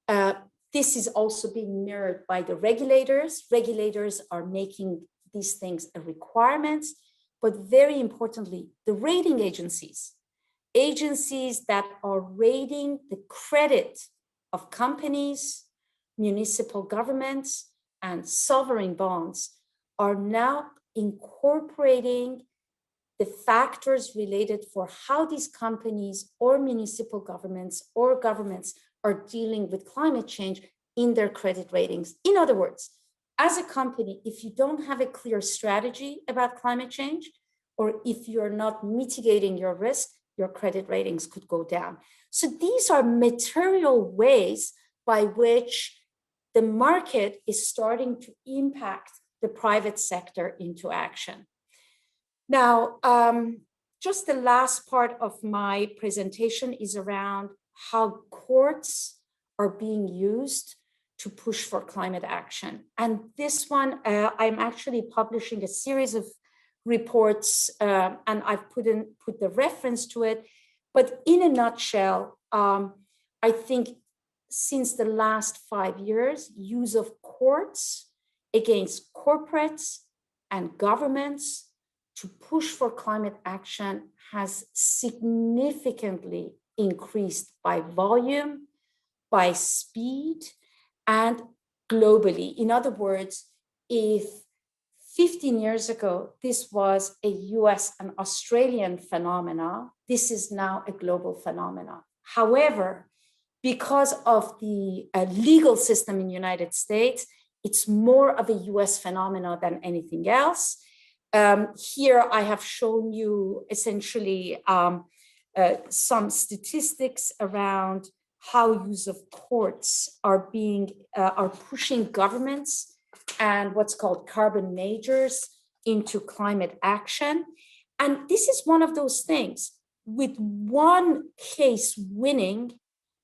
this is also being mirrored by the regulators. Regulators are making these things a requirement, but very importantly, the rating agencies that are rating the credit of companies, municipal governments, and sovereign bonds are now incorporating the factors related for how these companies or municipal governments or governments are dealing with climate change in their credit ratings. In other words, as a company, if you don't have a clear strategy about climate change, or if you're not mitigating your risk, your credit ratings could go down. So these are material ways by which the market is starting to impact the private sector into action. Now, just the last part of my presentation is around how courts are being used to push for climate action. And this one, I'm actually publishing a series of reports, and I've put the reference to it. But in a nutshell, I think since the last 5 years, use of courts against corporates and governments to push for climate action has significantly increased by volume, by speed, and globally. In other words, if 15 years ago, this was a US and Australian phenomena, this is now a global phenomenon. However, because of the legal system in the United States, it's more of a US phenomena than anything else. Here I have shown you essentially some statistics around how use of courts are pushing governments and what's called carbon majors into climate action. And this is one of those things, with one case winning,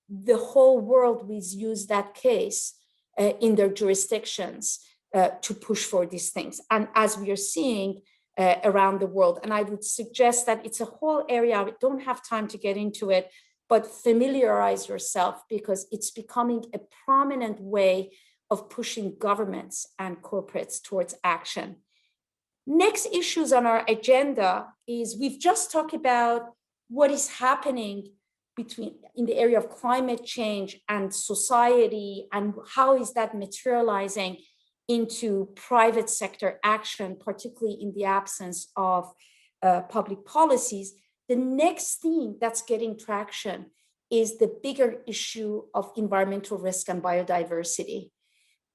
the whole world will use that case in their jurisdictions to push for these things. And as we are seeing around the world, and I would suggest that it's a whole area, I don't have time to get into it, but familiarize yourself, because it's becoming a prominent way of pushing governments and corporates towards action. Next issues on our agenda is, we've just talked about what is happening in the area of climate change and society, and how is that materializing into private sector action, particularly in the absence of public policies. The next theme that's getting traction is the bigger issue of environmental risk and biodiversity.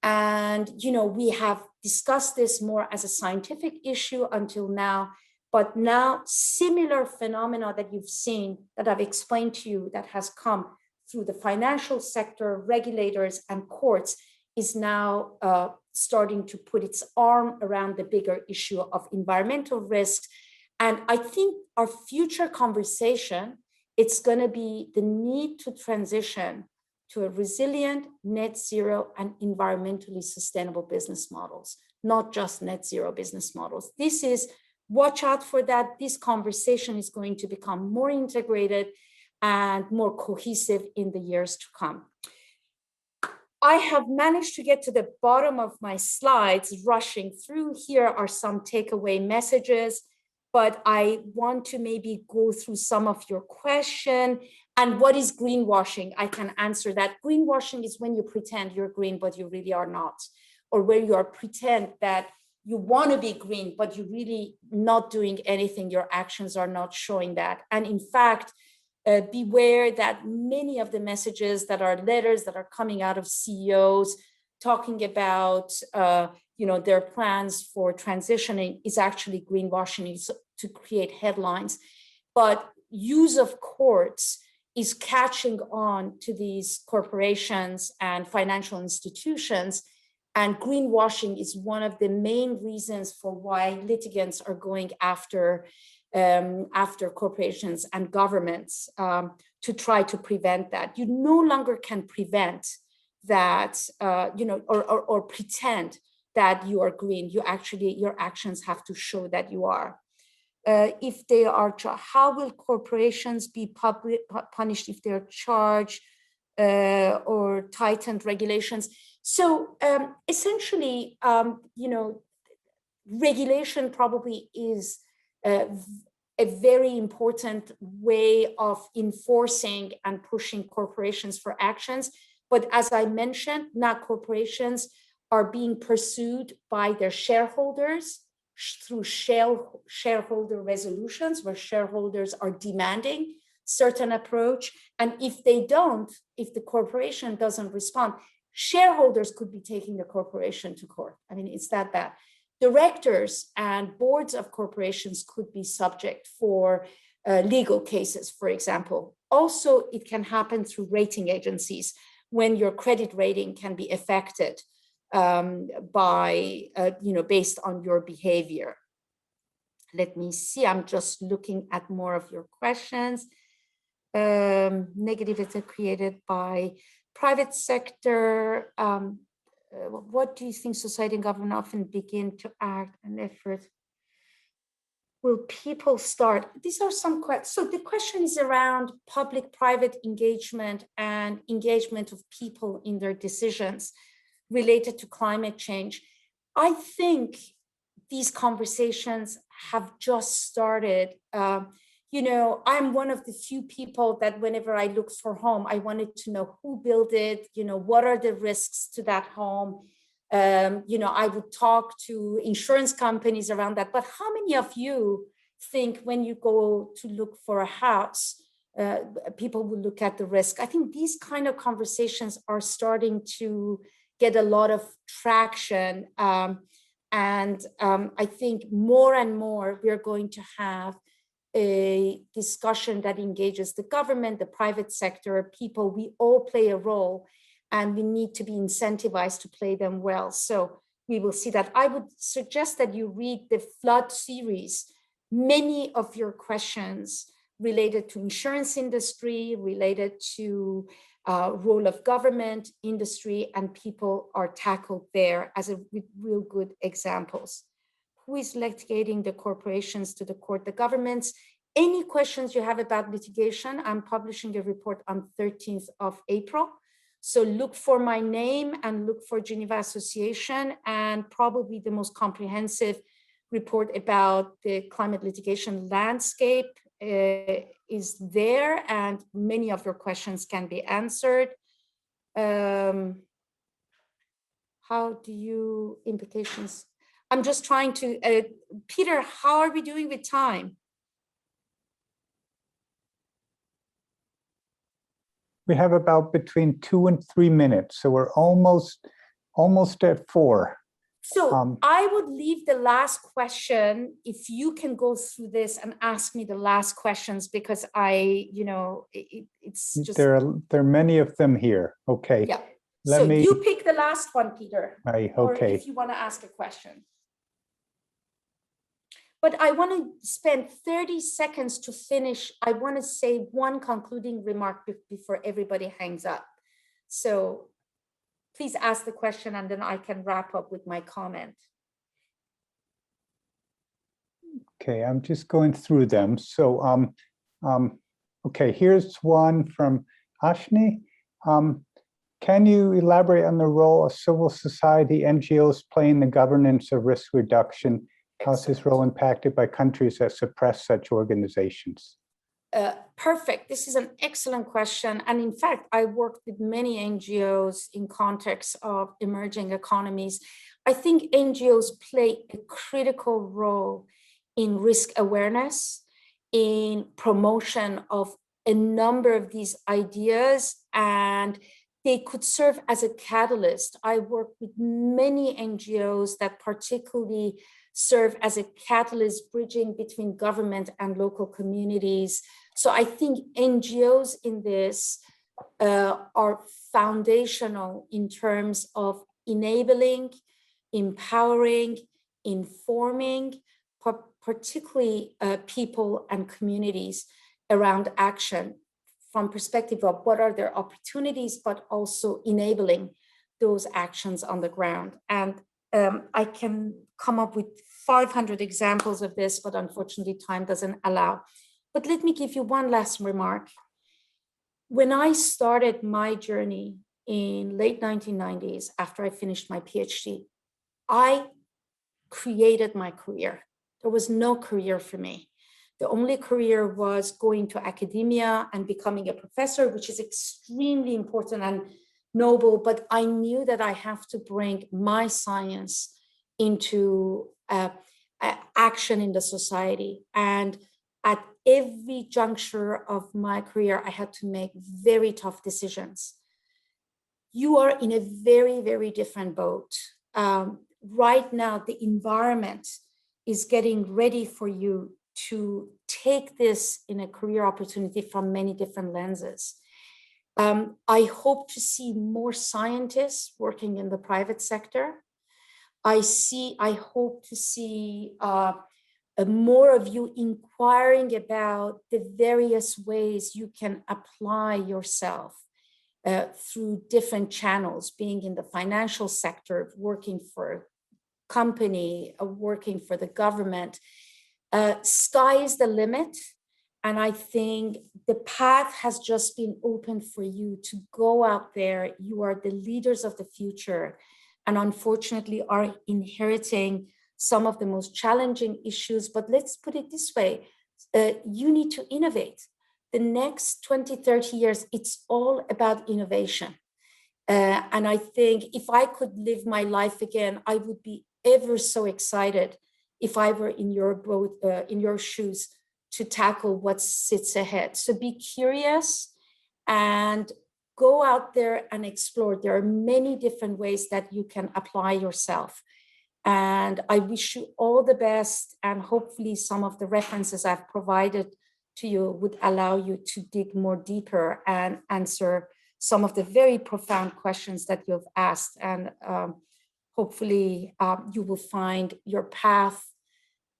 And, we have discussed this more as a scientific issue until now, but now similar phenomena that you've seen, that I've explained to you, that has come through the financial sector, regulators, and courts, is now starting to put its arm around the bigger issue of environmental risks. And I think our future conversation, it's going to be the need to transition to a resilient, net zero, and environmentally sustainable business models, not just net zero business models. Watch out for that. This conversation is going to become more integrated and more cohesive in the years to come. I have managed to get to the bottom of my slides, rushing through. Here are some takeaway messages, but I want to maybe go through some of your questions. And what is greenwashing? I can answer that. Greenwashing is when you pretend you're green, but you really are not, or where you are pretend that you want to be green, but you're really not doing anything. Your actions are not showing that. And in fact, beware that many of the messages that are letters that are coming out of CEOs talking about their plans for transitioning is actually greenwashing, to create headlines. But use of courts is catching on to these corporations and financial institutions. And greenwashing is one of the main reasons for why litigants are going after corporations and governments to try to prevent that. You no longer can prevent that, or pretend that you are green. Your actions have to show that you are. If they are, how will corporations be punished if they're charged or tightened regulations? So essentially, regulation probably is a very important way of enforcing and pushing corporations for actions. But as I mentioned, now corporations are being pursued by their shareholders through shareholder resolutions, where shareholders are demanding certain approach. And if the corporation doesn't respond, shareholders could be taking the corporation to court. I mean, it's that bad. Directors and boards of corporations could be subject for legal cases, for example. Also, it can happen through rating agencies, when your credit rating can be affected based on your behavior. Let me see, I'm just looking at more of your questions. Negative is created by private sector. What do you think society and government often begin to act and effort? Will people start? These are some questions. So the question is around public-private engagement and engagement of people in their decisions related to climate change. I think these conversations have just started. I'm one of the few people that whenever I looked for home, I wanted to know who built it, what are the risks to that home. I would talk to insurance companies around that. But how many of you think when you go to look for a house, people will look at the risk? I think these kind of conversations are starting to get a lot of traction. I think more and more we're going to have a discussion that engages the government, the private sector, people. We all play a role, and we need to be incentivized to play them well. So we will see that. I would suggest that you read the flood series. Many of your questions related to insurance industry, related to role of government, industry, and people are tackled there as with real good examples. Who is litigating the corporations to the court? The governments. Any questions you have about litigation, I'm publishing a report on 13th of April. So look for my name and look for Geneva Association, and probably the most comprehensive report about the climate litigation landscape is there, and many of your questions can be answered. How do you implications? I'm just trying to, Peter, how are we doing with time? We have about between 2 and 3 minutes, so we're almost at 4. So I would leave the last question, if you can go through this and ask me the last questions, because it's just... There are many of them here. Okay. Yeah. So you pick the last one, Peter. Okay. Or if you want to ask a question. But I want to spend 30 seconds to finish. I want to say one concluding remark before everybody hangs up. So please ask the question and then I can wrap up with my comment. Okay, I'm just going through them. So, okay, here's one from Ashni. Can you elaborate on the role of civil society NGOs play in the governance of risk reduction? How's this role impacted by countries that suppress such organizations? Perfect. This is an excellent question. And in fact, I worked with many NGOs in context of emerging economies. I think NGOs play a critical role in risk awareness, in promotion of a number of these ideas, and they could serve as a catalyst. I work with many NGOs that particularly serve as a catalyst bridging between government and local communities. So I think NGOs in this are foundational in terms of enabling, empowering, informing, particularly people and communities around action from perspective of what are their opportunities, but also enabling those actions on the ground. And I can come up with 500 examples of this, but unfortunately time doesn't allow. But let me give you one last remark. When I started my journey in late 1990s, after I finished my PhD, I created my career. There was no career for me. The only career was going to academia and becoming a professor, which is extremely important and noble, but I knew that I have to bring my science into action in the society. And at every juncture of my career, I had to make very tough decisions. You are in a very, very different boat. Right now, the environment is getting ready for you to take this in a career opportunity from many different lenses. I hope to see more scientists working in the private sector. I hope to see more of you inquiring about the various ways you can apply yourself through different channels, being in the financial sector, working for a company, working for the government. Sky is the limit. And I think the path has just been opened for you to go out there. You are the leaders of the future, and unfortunately are inheriting some of the most challenging issues. But let's put it this way, you need to innovate. The next 20, 30 years, it's all about innovation. And I think if I could live my life again, I would be ever so excited if I were in your boat, in your shoes, to tackle what sits ahead. So be curious and go out there and explore. There are many different ways that you can apply yourself. And I wish you all the best. And hopefully some of the references I've provided to you would allow you to dig more deeper and answer some of the very profound questions that you've asked. And hopefully you will find your path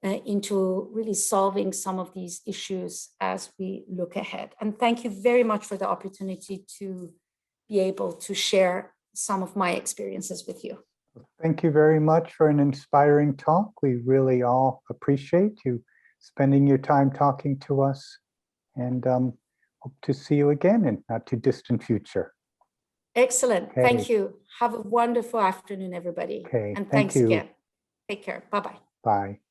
into really solving some of these issues as we look ahead. And thank you very much for the opportunity to be able to share some of my experiences with you. Thank you very much for an inspiring talk. We really all appreciate you spending your time talking to us, and hope to see you again in not too distant future. Excellent. Okay. Thank you. Have a wonderful afternoon, everybody. Okay, And thank thanks you. again. Take care. Bye-bye. Bye.